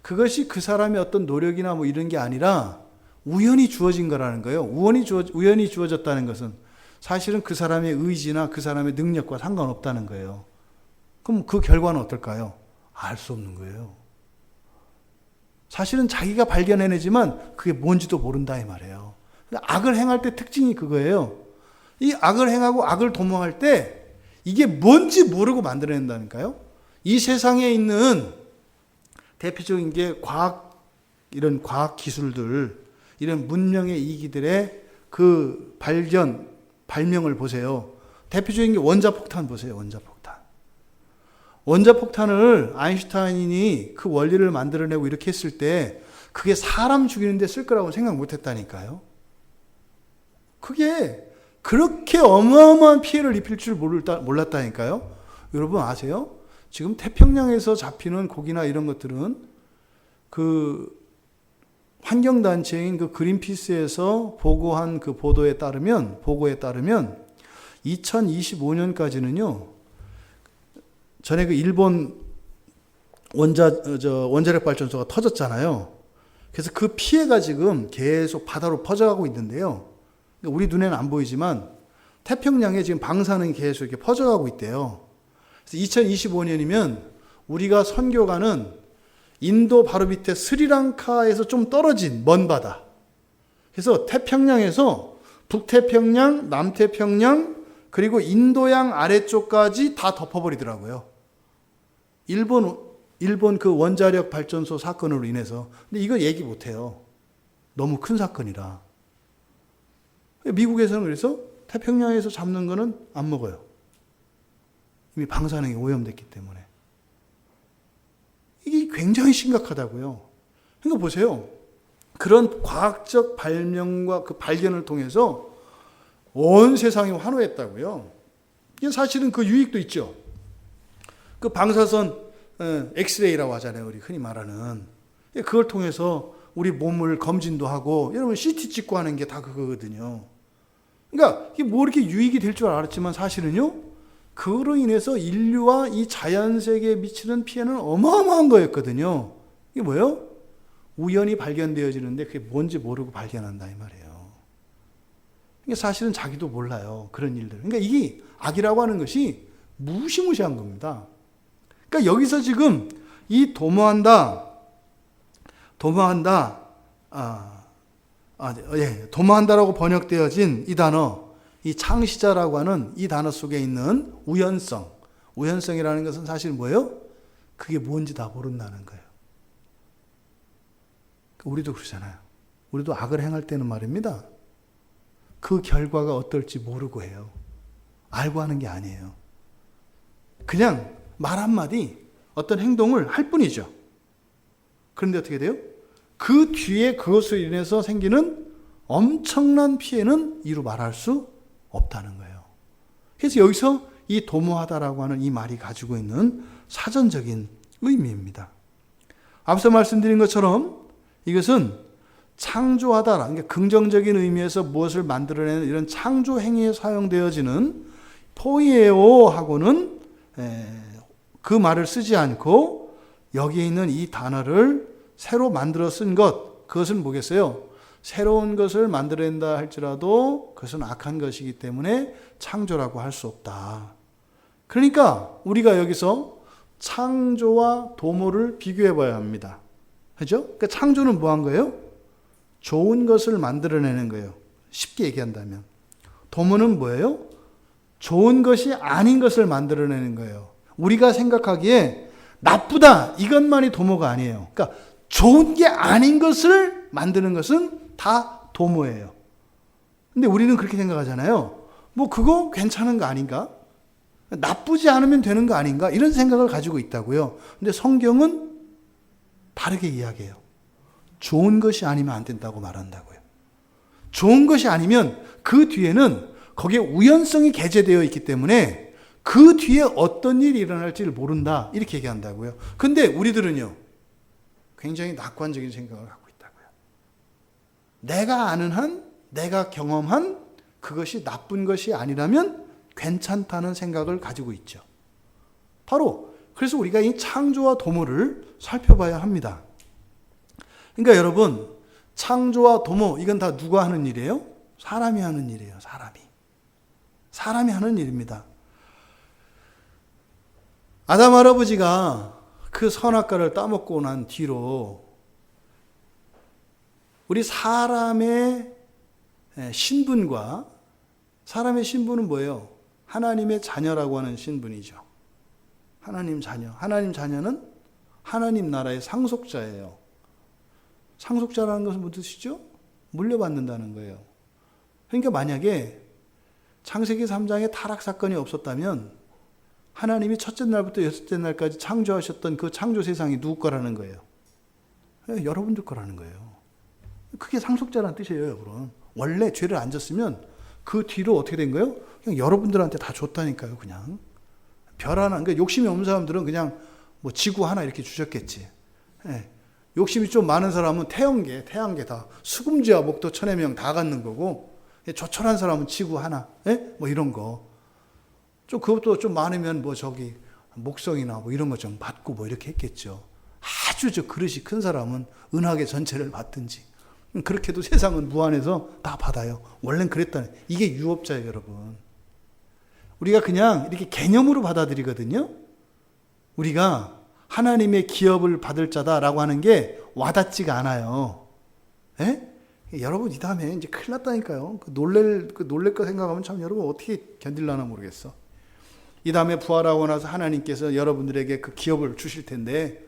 [SPEAKER 1] 그것이 그 사람의 어떤 노력이나 이런 게 아니라 우연히 주어진 거라는 거예요. 우연히 주어졌다는 것은 사실은 그 사람의 의지나 그 사람의 능력과 상관없다는 거예요. 그럼 그 결과는 어떨까요? 알 수 없는 거예요. 사실은 자기가 발견해내지만 그게 뭔지도 모른다 이 말이에요. 악을 행할 때 특징이 그거예요. 이 악을 행하고 악을 도모할 때 이게 뭔지 모르고 만들어낸다니까요. 이 세상에 있는 대표적인 게 이런 과학 기술들, 이런 문명의 이기들의 그 발명을 보세요. 대표적인 게 원자폭탄 보세요. 원자폭탄을 아인슈타인이 그 원리를 만들어내고 이렇게 했을 때 그게 사람 죽이는데 쓸 거라고 생각 못 했다니까요. 그게 그렇게 어마어마한 피해를 입힐 줄 몰랐다니까요. 여러분 아세요? 지금 태평양에서 잡히는 고기나 이런 것들은 그 환경단체인 그 그린피스에서 보고한 그 보고에 따르면 2025년까지는요, 전에 그 일본 원자력 발전소가 터졌잖아요. 그래서 그 피해가 지금 계속 바다로 퍼져가고 있는데요. 우리 눈에는 안 보이지만 태평양에 지금 방사능이 계속 이렇게 퍼져가고 있대요. 그래서 2025년이면 우리가 선교가는 인도 바로 밑에 스리랑카에서 좀 떨어진 먼 바다. 그래서 태평양에서 북태평양, 남태평양, 그리고 인도양 아래쪽까지 다 덮어버리더라고요. 일본 그 원자력 발전소 사건으로 인해서. 근데 이거 얘기 못해요. 너무 큰 사건이라. 미국에서는 그래서 태평양에서 잡는 거는 안 먹어요. 이미 방사능이 오염됐기 때문에. 이게 굉장히 심각하다고요. 그러니까 보세요. 그런 과학적 발명과 그 발견을 통해서 온 세상이 환호했다고요. 이게 사실은 그 유익도 있죠. 그 방사선 엑스레이라고 하잖아요. 우리 흔히 말하는. 그걸 통해서 우리 몸을 검진도 하고, 여러분 CT 찍고 하는 게 다 그거거든요. 그러니까 이게 뭐 이렇게 유익이 될 줄 알았지만 사실은요, 그로 인해서 인류와 이 자연세계에 미치는 피해는 어마어마한 거였거든요. 이게 뭐예요? 우연히 발견되어지는데 그게 뭔지 모르고 발견한다 이 말이에요. 그러니까 사실은 자기도 몰라요. 그런 일들. 그러니까 이게 악이라고 하는 것이 무시무시한 겁니다. 그러니까 여기서 지금 이 도모한다라고 번역되어진 이 단어, 이 창시자라고 하는 이 단어 속에 있는 우연성이라는 것은 사실 뭐예요? 그게 뭔지 다 모른다는 거예요. 우리도 그러잖아요. 우리도 악을 행할 때는 말입니다. 그 결과가 어떨지 모르고 해요. 알고 하는 게 아니에요. 그냥 말 한마디, 어떤 행동을 할 뿐이죠. 그런데 어떻게 돼요? 그 뒤에 그것으로 인해서 생기는 엄청난 피해는 이루 말할 수 없다는 거예요. 그래서 여기서 이 도모하다라고 하는 이 말이 가지고 있는 사전적인 의미입니다. 앞서 말씀드린 것처럼 이것은 창조하다, 그러니까 긍정적인 의미에서 무엇을 만들어내는 이런 창조 행위에 사용되어지는 포이에오하고는 그 말을 쓰지 않고 여기에 있는 이 단어를 새로 만들어 쓴 것, 그것은 뭐겠어요? 새로운 것을 만들어낸다 할지라도 그것은 악한 것이기 때문에 창조라고 할 수 없다. 그러니까 우리가 여기서 창조와 도모를 비교해 봐야 합니다. 그죠? 그러니까 창조는 뭐 한 거예요? 좋은 것을 만들어내는 거예요. 쉽게 얘기한다면. 도모는 뭐예요? 좋은 것이 아닌 것을 만들어내는 거예요. 우리가 생각하기에 나쁘다, 이것만이 도모가 아니에요. 그러니까 좋은 게 아닌 것을 만드는 것은 다 도모예요. 근데 우리는 그렇게 생각하잖아요. 뭐 그거 괜찮은 거 아닌가? 나쁘지 않으면 되는 거 아닌가? 이런 생각을 가지고 있다고요. 근데 성경은 다르게 이야기해요. 좋은 것이 아니면 안 된다고 말한다고요. 좋은 것이 아니면 그 뒤에는 거기에 우연성이 개재되어 있기 때문에 그 뒤에 어떤 일이 일어날지를 모른다. 이렇게 얘기한다고요. 근데 우리들은요, 굉장히 낙관적인 생각을 갖고 있다고요. 내가 아는 한, 내가 경험한 그것이 나쁜 것이 아니라면 괜찮다는 생각을 가지고 있죠. 바로 그래서 우리가 이 창조와 도모를 살펴봐야 합니다. 그러니까 여러분, 창조와 도모, 이건 다 누가 하는 일이에요? 사람이 하는 일이에요. 사람이 하는 일입니다. 아담 할아버지가 그 선악과를 따먹고 난 뒤로 우리 사람의 신분과, 사람의 신분은 뭐예요? 하나님의 자녀라고 하는 신분이죠. 하나님 자녀. 하나님 자녀는 하나님 나라의 상속자예요. 상속자라는 것은 무슨 뜻이죠? 물려받는다는 거예요. 그러니까 만약에 창세기 3장에 타락 사건이 없었다면 하나님이 첫째 날부터 여섯째 날까지 창조하셨던 그 창조 세상이 누구 거라는 거예요? 여러분들 거라는 거예요. 그게 상속자라는 뜻이에요, 여러분. 원래 죄를 안 졌으면 그 뒤로 어떻게 된 거예요? 그냥 여러분들한테 다 줬다니까요, 그냥. 별 하나, 그러니까 욕심이 없는 사람들은 그냥 뭐 지구 하나 이렇게 주셨겠지. 예. 욕심이 좀 많은 사람은 태양계 다 수금지와 목도 천의 명 다 갖는 거고, 조촐한 사람은 지구 하나, 예? 뭐 이런 거. 좀 그것도 좀 많으면 뭐 저기 목성이나 뭐 이런 것 좀 받고 뭐 이렇게 했겠죠. 아주 저 그릇이 큰 사람은 은하계 전체를 받든지. 그렇게도 세상은 무한해서 다 받아요. 원래는 그랬다는, 이게 유업자예요, 여러분. 우리가 그냥 이렇게 개념으로 받아들이거든요. 우리가 하나님의 기업을 받을 자다라고 하는 게 와닿지가 않아요. 예? 여러분, 이 다음에 이제 큰일 났다니까요. 놀랄 거 생각하면 참 여러분 어떻게 견딜라나 모르겠어. 이 다음에 부활하고 나서 하나님께서 여러분들에게 그 기업을 주실 텐데,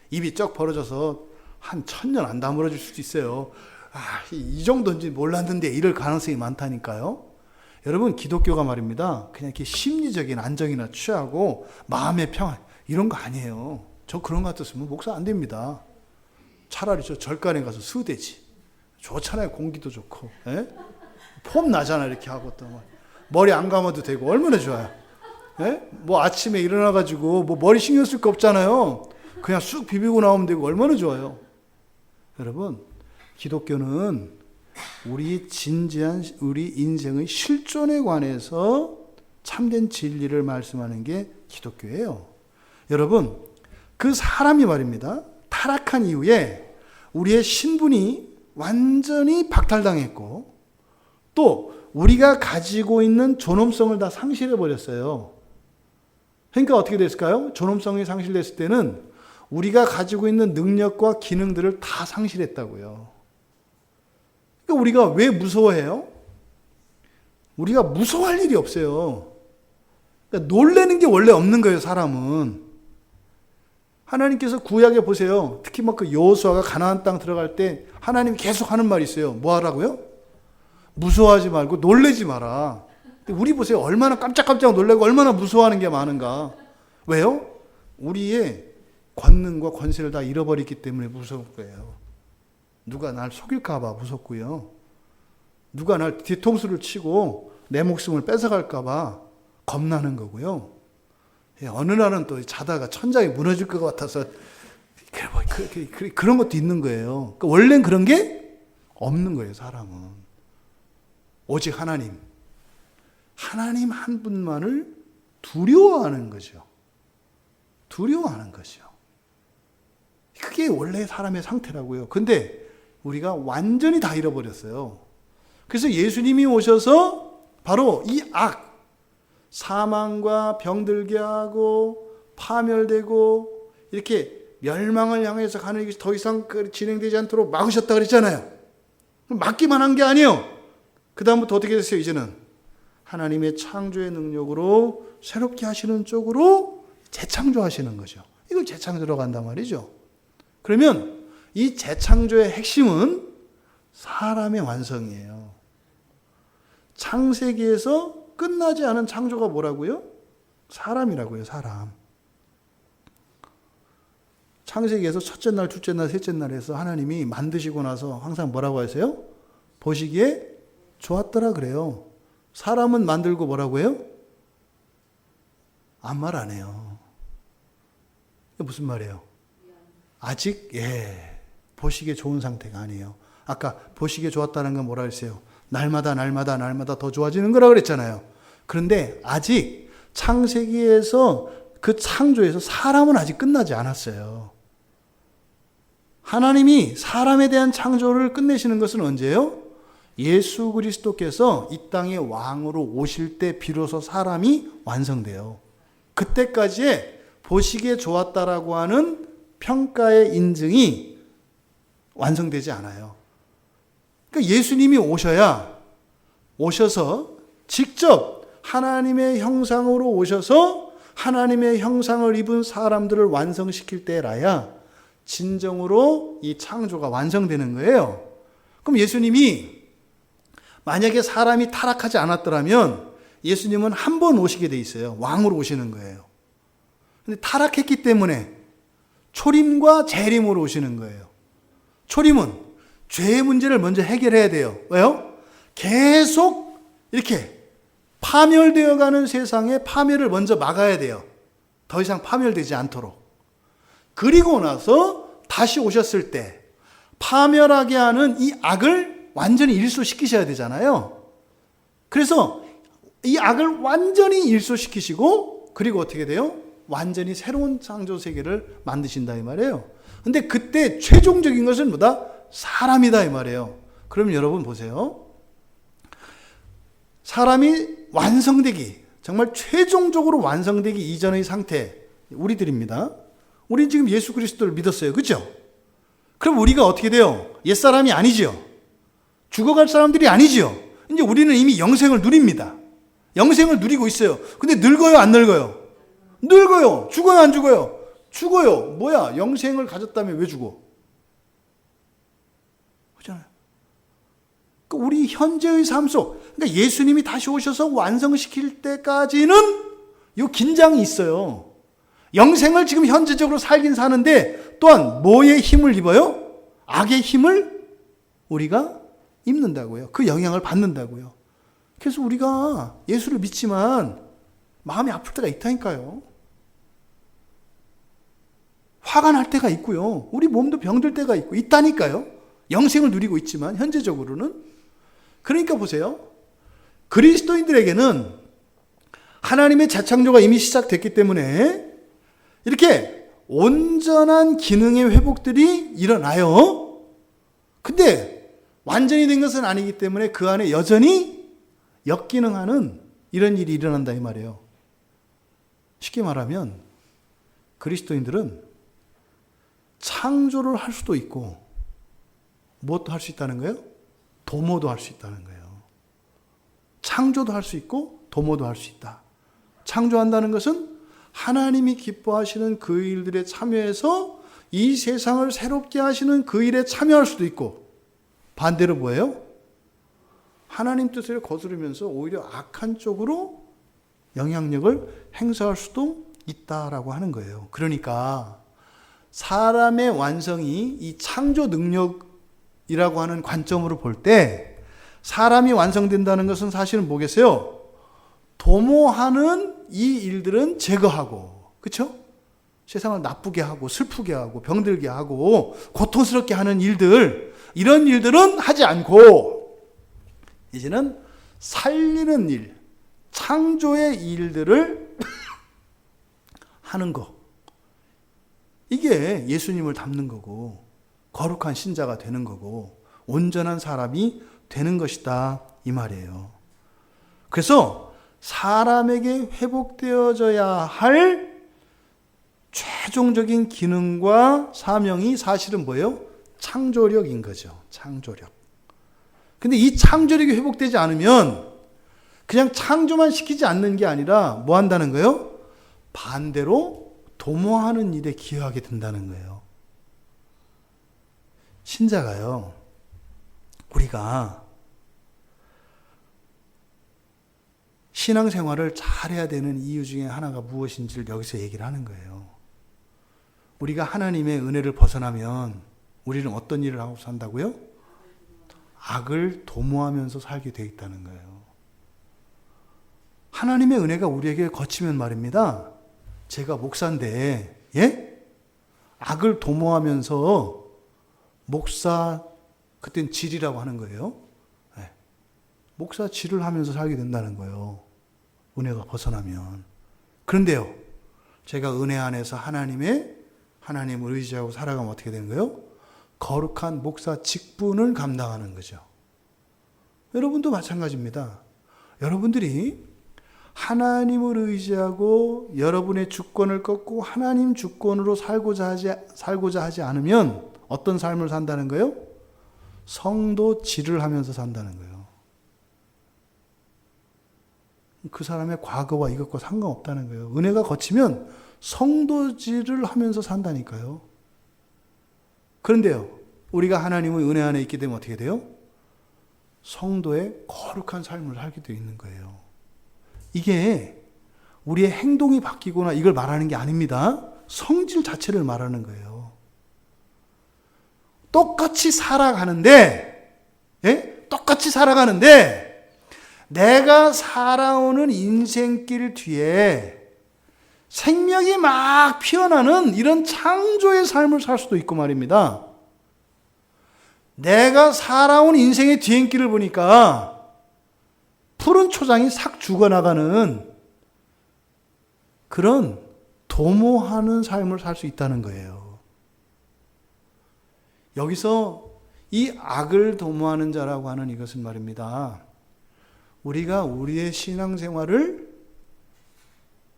[SPEAKER 1] 입이 쩍 벌어져서 한 1000년 안 다물어 줄 수도 있어요. 이 정도인지 몰랐는데 이럴 가능성이 많다니까요. 여러분, 기독교가 말입니다, 그냥 이렇게 심리적인 안정이나 취하고 마음의 평안 이런 거 아니에요. 저 그런 거 같았으면 목사 안 됩니다. 차라리 저 절간에 가서 수대지. 좋잖아요. 공기도 좋고. 예? 폼 나잖아. 이렇게 하고 또 머리 안 감아도 되고 얼마나 좋아요. 예? 뭐 아침에 일어나가지고 뭐 머리 신경 쓸 거 없잖아요. 그냥 쑥 비비고 나오면 되고 얼마나 좋아요. 여러분, 기독교는 우리 진지한 우리 인생의 실존에 관해서 참된 진리를 말씀하는 게 기독교예요. 여러분, 그 사람이 말입니다, 타락한 이후에 우리의 신분이 완전히 박탈당했고, 또 우리가 가지고 있는 존엄성을 다 상실해 버렸어요. 그러니까 어떻게 됐을까요? 존엄성이 상실됐을 때는 우리가 가지고 있는 능력과 기능들을 다 상실했다고요. 그러니까 우리가 왜 무서워해요? 우리가 무서워할 일이 없어요. 그러니까 놀라는 게 원래 없는 거예요, 사람은. 하나님께서 구약에 보세요. 특히 막 그 여호수아가 가나안 땅 들어갈 때 하나님이 계속 하는 말이 있어요. 뭐 하라고요? 무서워하지 말고 놀라지 마라. 근데 우리 보세요. 얼마나 깜짝깜짝 놀라고 얼마나 무서워하는 게 많은가. 왜요? 우리의 권능과 권세를 다 잃어버렸기 때문에 무서울 거예요. 누가 날 속일까 봐 무섭고요. 누가 날 뒤통수를 치고 내 목숨을 뺏어갈까 봐 겁나는 거고요. 어느 날은 또 자다가 천장이 무너질 것 같아서 그런 것도 있는 거예요. 그러니까 원래는 그런 게 없는 거예요, 사람은. 오직 하나님 한 분만을 두려워하는 거죠. 두려워하는 거죠. 그게 원래 사람의 상태라고요. 근데 우리가 완전히 다 잃어버렸어요. 그래서 예수님이 오셔서 바로 이 사망과 병들게 하고 파멸되고 이렇게 멸망을 향해서 가는 일이 더 이상 진행되지 않도록 막으셨다 그랬잖아요. 막기만 한 게 아니에요. 그 다음부터 어떻게 됐어요? 이제는 하나님의 창조의 능력으로 새롭게 하시는 쪽으로 재창조하시는 거죠. 이걸 재창조로 간단 말이죠. 그러면 이 재창조의 핵심은 사람의 완성이에요. 창세기에서 끝나지 않은 창조가 뭐라고요? 사람이라고요, 사람. 창세기에서 첫째 날, 둘째 날, 셋째 날에서 하나님이 만드시고 나서 항상 뭐라고 하세요? 보시기에 좋았더라 그래요. 사람은 만들고 뭐라고 해요? 아무 말 안 해요. 이게 무슨 말이에요? 아직 보시기에 좋은 상태가 아니에요. 아까 보시기에 좋았다는 건 뭐라 했어요? 날마다 더 좋아지는 거라 그랬잖아요. 그런데 아직 창세기에서 그 창조에서 사람은 아직 끝나지 않았어요. 하나님이 사람에 대한 창조를 끝내시는 것은 언제예요? 예수 그리스도께서 이 땅의 왕으로 오실 때 비로소 사람이 완성돼요. 그때까지의 보시기에 좋았다라고 하는 평가의 인증이 완성되지 않아요. 그러니까 예수님이 오셔서 직접 하나님의 형상으로 오셔서 하나님의 형상을 입은 사람들을 완성시킬 때라야 진정으로 이 창조가 완성되는 거예요. 그럼 예수님이 만약에 사람이 타락하지 않았더라면 예수님은 한 번 오시게 돼 있어요. 왕으로 오시는 거예요. 근데 타락했기 때문에 초림과 재림으로 오시는 거예요. 초림은 죄의 문제를 먼저 해결해야 돼요. 왜요? 계속 이렇게 파멸되어 가는 세상에 파멸을 먼저 막아야 돼요. 더 이상 파멸되지 않도록. 그리고 나서 다시 오셨을 때 파멸하게 하는 이 악을 완전히 일소시키셔야 되잖아요. 그래서 이 악을 완전히 일소시키시고 그리고 어떻게 돼요? 완전히 새로운 창조 세계를 만드신다 이 말이에요. 근데 그때 최종적인 것은 뭐다? 사람이다 이 말이에요. 그럼 여러분 보세요. 사람이 완성되기, 정말 최종적으로 완성되기 이전의 상태, 우리들입니다. 우린 지금 예수 그리스도를 믿었어요. 그렇죠? 그럼 우리가 어떻게 돼요? 옛사람이 아니죠. 죽어갈 사람들이 아니죠. 이제 우리는 이미 영생을 누립니다. 영생을 누리고 있어요. 근데 늙어요, 안 늙어요? 늙어요. 죽어요, 안 죽어요? 죽어요. 뭐야? 영생을 가졌다면 왜 죽어? 그렇잖아요. 그러니까 우리 현재의 삶 속, 그러니까 예수님이 다시 오셔서 완성시킬 때까지는 이 긴장이 있어요. 영생을 지금 현재적으로 살긴 사는데 또한 뭐의 힘을 입어요? 악의 힘을 우리가 입는다고요. 그 영향을 받는다고요. 그래서 우리가 예수를 믿지만 마음이 아플 때가 있다니까요. 화가 날 때가 있고요. 우리 몸도 병들 때가 있다니까요. 영생을 누리고 있지만 현재적으로는. 그러니까 보세요. 그리스도인들에게는 하나님의 재창조가 이미 시작됐기 때문에 이렇게 온전한 기능의 회복들이 일어나요. 근데 완전히 된 것은 아니기 때문에 그 안에 여전히 역기능하는 이런 일이 일어난다 이 말이에요. 쉽게 말하면 그리스도인들은 창조를 할 수도 있고 무엇도 할 수 있다는 거예요? 도모도 할 수 있다는 거예요. 창조도 할 수 있고 도모도 할 수 있다. 창조한다는 것은 하나님이 기뻐하시는 그 일들에 참여해서 이 세상을 새롭게 하시는 그 일에 참여할 수도 있고, 반대로 뭐예요? 하나님 뜻을 거스르면서 오히려 악한 쪽으로 영향력을 행사할 수도 있다라고 하는 거예요. 그러니까 사람의 완성이 이 창조 능력이라고 하는 관점으로 볼 때 사람이 완성된다는 것은 사실은 뭐겠어요? 도모하는 이 일들은 제거하고, 그렇죠? 세상을 나쁘게 하고 슬프게 하고 병들게 하고 고통스럽게 하는 일들, 이런 일들은 하지 않고 이제는 살리는 일, 창조의 일들을 하는 거, 이게 예수님을 닮는 거고 거룩한 신자가 되는 거고 온전한 사람이 되는 것이다 이 말이에요. 그래서 사람에게 회복되어져야 할 최종적인 기능과 사명이 사실은 뭐예요? 창조력인 거죠. 창조력. 근데 이 창조력이 회복되지 않으면 그냥 창조만 시키지 않는 게 아니라 뭐 한다는 거예요? 반대로 도모하는 일에 기여하게 된다는 거예요. 신자가요, 우리가 신앙생활을 잘해야 되는 이유 중에 하나가 무엇인지를 여기서 얘기를 하는 거예요. 우리가 하나님의 은혜를 벗어나면 우리는 어떤 일을 하고 산다고요? 악을 도모하면서 살게 돼 있다는 거예요. 하나님의 은혜가 우리에게 거치면 말입니다. 제가 목사인데, 악을 도모하면서 목사, 그땐 질이라고 하는 거예요. 목사 질을 하면서 살게 된다는 거예요. 은혜가 벗어나면. 그런데요, 제가 은혜 안에서 하나님을 의지하고 살아가면 어떻게 되는 거예요? 거룩한 목사 직분을 감당하는 거죠. 여러분도 마찬가지입니다. 여러분들이 하나님을 의지하고 여러분의 주권을 꺾고 하나님 주권으로 살고자 하지 않으면 어떤 삶을 산다는 거예요? 성도 질을 하면서 산다는 거예요. 그 사람의 과거와 이것과 상관없다는 거예요. 은혜가 거치면 성도질을 하면서 산다니까요. 그런데요, 우리가 하나님의 은혜 안에 있게 되면 어떻게 돼요? 성도의 거룩한 삶을 살게 되어 있는 거예요. 이게 우리의 행동이 바뀌거나 이걸 말하는 게 아닙니다. 성질 자체를 말하는 거예요. 똑같이 살아가는데 내가 살아오는 인생길 뒤에 생명이 막 피어나는 이런 창조의 삶을 살 수도 있고 말입니다. 내가 살아온 인생의 뒤행길을 보니까 푸른 초장이 싹 죽어나가는 그런 도모하는 삶을 살 수 있다는 거예요. 여기서 이 악을 도모하는 자라고 하는 이것은 말입니다. 우리가 우리의 신앙생활을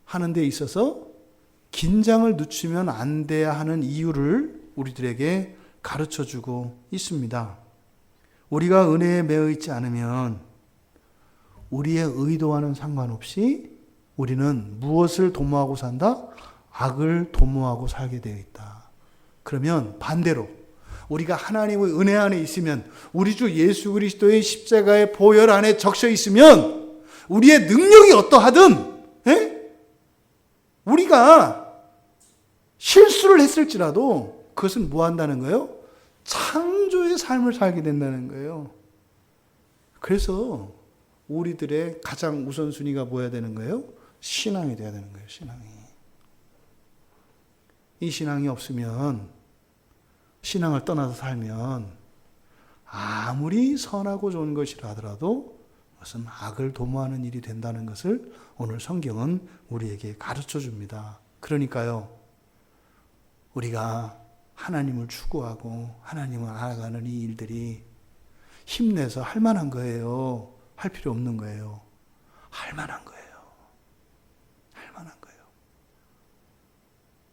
[SPEAKER 1] 하는 데 있어서 긴장을 늦추면 안 돼야 하는 이유를 우리들에게 가르쳐주고 있습니다. 우리가 은혜에 매여 있지 않으면 우리의 의도와는 상관없이 우리는 무엇을 도모하고 산다? 악을 도모하고 살게 되어 있다. 그러면 반대로 우리가 하나님의 은혜 안에 있으면, 우리 주 예수 그리스도의 십자가의 보혈 안에 적셔 있으면 우리의 능력이 어떠하든, 우리가 실수를 했을지라도 그것은 뭐 한다는 거예요? 창조의 삶을 살게 된다는 거예요. 그래서 우리들의 가장 우선순위가 뭐야 되는 거예요? 신앙이 돼야 되는 거예요. 신앙이. 이 신앙이 없으면, 신앙을 떠나서 살면 아무리 선하고 좋은 것이라 하더라도 그것은 악을 도모하는 일이 된다는 것을 오늘 성경은 우리에게 가르쳐 줍니다. 그러니까요, 우리가 하나님을 추구하고 하나님을 알아가는 이 일들이 힘내서 할 만한 거예요? 할 필요 없는 거예요? 할 만한 거예요. 할 만한 거예요.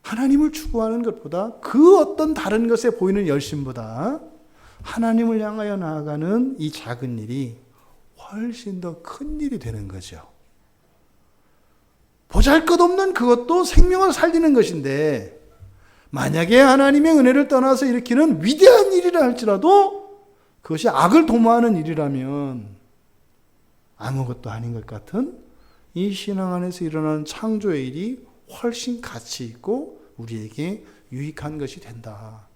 [SPEAKER 1] 하나님을 추구하는 것보다, 그 어떤 다른 것에 보이는 열심보다 하나님을 향하여 나아가는 이 작은 일이 훨씬 더 큰 일이 되는 거죠. 보잘것없는 그것도 생명을 살리는 것인데, 만약에 하나님의 은혜를 떠나서 일으키는 위대한 일이라 할지라도 그것이 악을 도모하는 일이라면 아무것도 아닌 것 같은 이 신앙 안에서 일어나는 창조의 일이 훨씬 가치 있고 우리에게 유익한 것이 된다.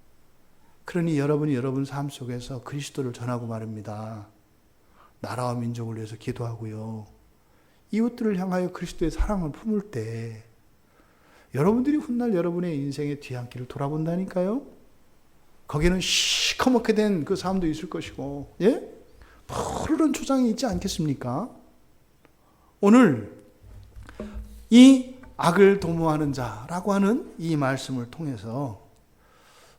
[SPEAKER 1] 그러니 여러분이 여러분 삶 속에서 그리스도를 전하고 말입니다. 나라와 민족을 위해서 기도하고요. 이웃들을 향하여 그리스도의 사랑을 품을 때 여러분들이 훗날 여러분의 인생의 뒤안길을 돌아본다니까요. 거기에는 시커멓게 된 그 삶도 있을 것이고, 푸르른 초장이 있지 않겠습니까? 오늘 이 악을 도모하는 자라고 하는 이 말씀을 통해서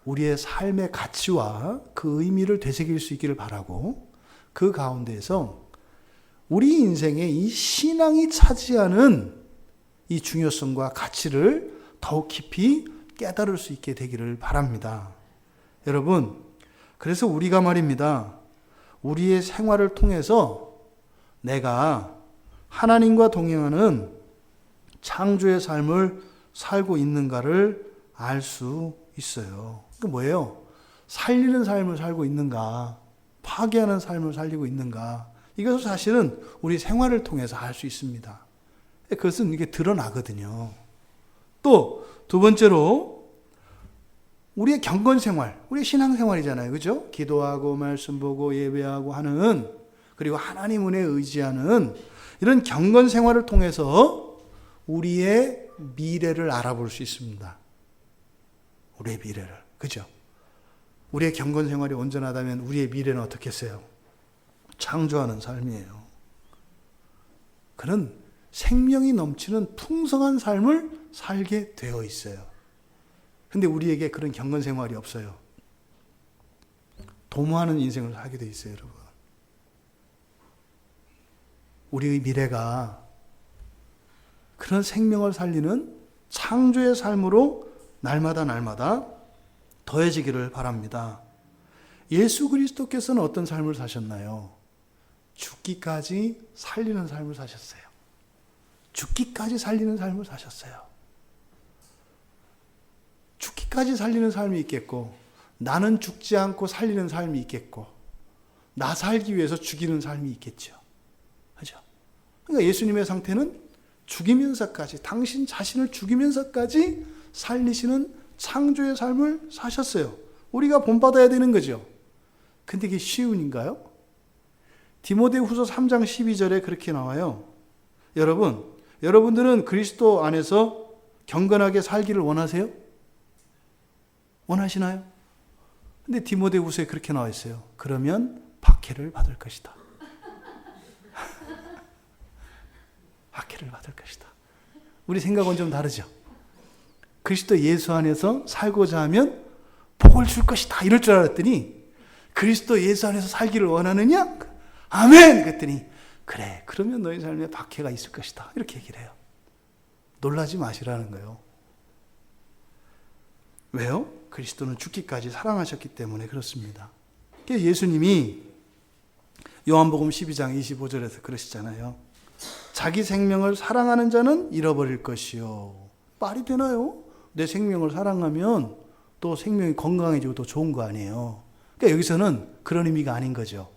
[SPEAKER 1] 우리의 삶의 가치와 그 의미를 되새길 수 있기를 바라고, 그 가운데에서 우리 인생의 이 신앙이 차지하는 이 중요성과 가치를 더욱 깊이 깨달을 수 있게 되기를 바랍니다. 여러분, 그래서 우리가 말입니다, 우리의 생활을 통해서 내가 하나님과 동행하는 창조의 삶을 살고 있는가를 알 수 있어요. 그 뭐예요? 살리는 삶을 살고 있는가, 파괴하는 삶을 살리고 있는가, 이것을 사실은 우리 생활을 통해서 알 수 있습니다. 그것은 이게 드러나거든요. 또 두 번째로 우리의 경건생활, 우리의 신앙생활이잖아요. 그죠? 기도하고 말씀 보고 예배하고 하는, 그리고 하나님 은혜에 의지하는 이런 경건생활을 통해서 우리의 미래를 알아볼 수 있습니다. 우리의 미래를. 그죠? 우리의 경건생활이 온전하다면 우리의 미래는 어떻겠어요? 창조하는 삶이에요. 그는 생명이 넘치는 풍성한 삶을 살게 되어 있어요. 근데 우리에게 그런 경건생활이 없어요. 도모하는 인생을 살게 되어 있어요, 여러분. 우리의 미래가 그런 생명을 살리는 창조의 삶으로 날마다 더해지기를 바랍니다. 예수 그리스도께서는 어떤 삶을 사셨나요? 죽기까지 살리는 삶을 사셨어요. 죽기까지 살리는 삶을 사셨어요. 죽기까지 살리는 삶이 있겠고, 나는 죽지 않고 살리는 삶이 있겠고, 나 살기 위해서 죽이는 삶이 있겠죠. 그죠? 그러니까 예수님의 상태는 죽이면서까지, 당신 자신을 죽이면서까지 살리시는 창조의 삶을 사셨어요. 우리가 본받아야 되는 거죠. 근데 이게 쉬운 일인가요? 디모데후서 3장 12절에 그렇게 나와요. 여러분들은 그리스도 안에서 경건하게 살기를 원하세요? 원하시나요? 근데 디모데후서에 그렇게 나와 있어요. 그러면 박해를 받을 것이다. 박해를 받을 것이다. 우리 생각은 좀 다르죠? 그리스도 예수 안에서 살고자 하면 복을 줄 것이다 이럴 줄 알았더니 그리스도 예수 안에서 살기를 원하느냐? 아멘! 그랬더니 그래, 그러면 너희 삶에 박해가 있을 것이다 이렇게 얘기를 해요. 놀라지 마시라는 거예요. 왜요? 그리스도는 죽기까지 사랑하셨기 때문에 그렇습니다. 예수님이 요한복음 12장 25절에서 그러시잖아요. 자기 생명을 사랑하는 자는 잃어버릴 것이요. 말이 되나요? 내 생명을 사랑하면 또 생명이 건강해지고 더 좋은 거 아니에요. 그러니까 여기서는 그런 의미가 아닌 거죠.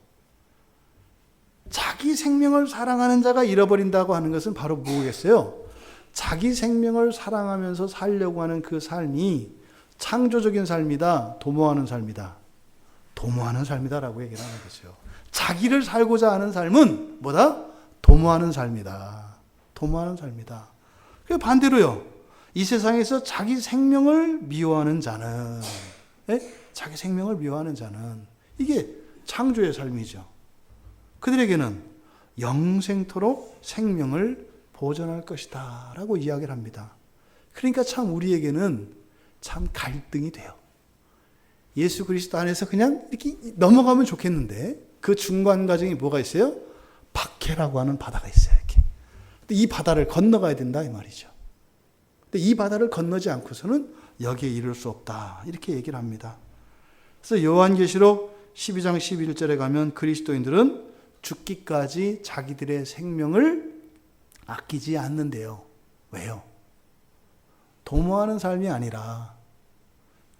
[SPEAKER 1] 자기 생명을 사랑하는 자가 잃어버린다고 하는 것은 바로 뭐겠어요? 자기 생명을 사랑하면서 살려고 하는 그 삶이 창조적인 삶이다, 도모하는 삶이다. 도모하는 삶이다라고 얘기를 하는 거죠. 자기를 살고자 하는 삶은 뭐다? 도모하는 삶이다. 도모하는 삶이다. 반대로요. 이 세상에서 자기 생명을 미워하는 자는, 자기 생명을 미워하는 자는 이게 창조의 삶이죠. 그들에게는 영생토록 생명을 보존할 것이다 라고 이야기를 합니다. 그러니까 참 우리에게는 참 갈등이 돼요. 예수 그리스도 안에서 그냥 이렇게 넘어가면 좋겠는데 그 중간 과정이 뭐가 있어요? 박해라고 하는 바다가 있어요. 이렇게. 근데 이 바다를 건너가야 된다 이 말이죠. 근데 이 바다를 건너지 않고서는 여기에 이를 수 없다 이렇게 얘기를 합니다. 그래서 요한계시록 12장 11절에 가면 그리스도인들은 죽기까지 자기들의 생명을 아끼지 않는데요. 왜요? 도모하는 삶이 아니라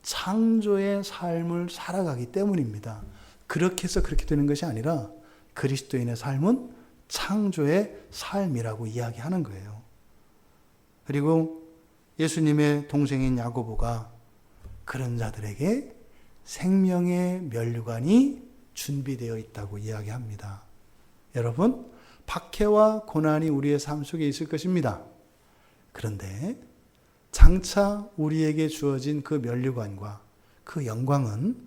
[SPEAKER 1] 창조의 삶을 살아가기 때문입니다. 그렇게 해서 그렇게 되는 것이 아니라 그리스도인의 삶은 창조의 삶이라고 이야기하는 거예요. 그리고 예수님의 동생인 야고보가 그런 자들에게 생명의 면류관이 준비되어 있다고 이야기합니다. 여러분, 박해와 고난이 우리의 삶 속에 있을 것입니다. 그런데 장차 우리에게 주어진 그 면류관과 그 영광은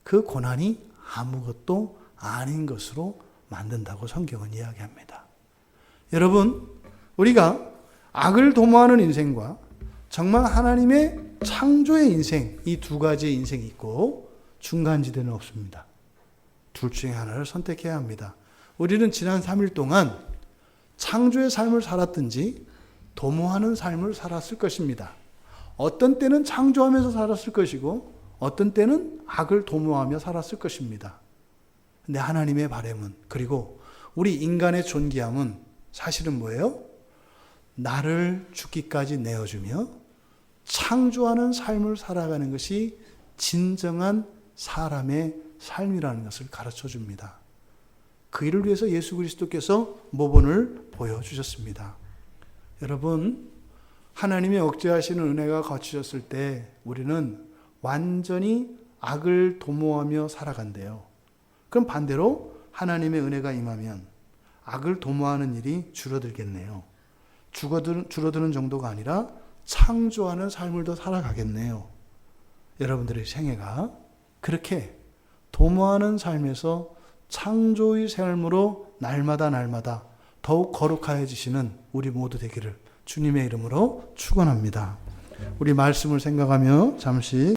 [SPEAKER 1] 그 고난이 아무것도 아닌 것으로 만든다고 성경은 이야기합니다. 여러분, 우리가 악을 도모하는 인생과 정말 하나님의 창조의 인생, 이 두 가지의 인생이 있고 중간지대는 없습니다. 둘 중에 하나를 선택해야 합니다. 우리는 지난 3일 동안 창조의 삶을 살았든지 도모하는 삶을 살았을 것입니다. 어떤 때는 창조하면서 살았을 것이고 어떤 때는 악을 도모하며 살았을 것입니다. 근데 하나님의 바람은, 그리고 우리 인간의 존귀함은 사실은 뭐예요? 나를 죽기까지 내어주며 창조하는 삶을 살아가는 것이 진정한 사람의 삶이라는 것을 가르쳐 줍니다. 그 일을 위해서 예수 그리스도께서 모본을 보여주셨습니다. 여러분, 하나님의 억제하시는 은혜가 거치셨을 때 우리는 완전히 악을 도모하며 살아간대요. 그럼 반대로 하나님의 은혜가 임하면 악을 도모하는 일이 줄어들겠네요. 줄어드는 정도가 아니라 창조하는 삶을 더 살아가겠네요. 여러분들의 생애가 그렇게 도모하는 삶에서 창조의 삶으로 날마다 더욱 거룩해지시는 우리 모두 되기를 주님의 이름으로 축원합니다. 우리 말씀을 생각하며 잠시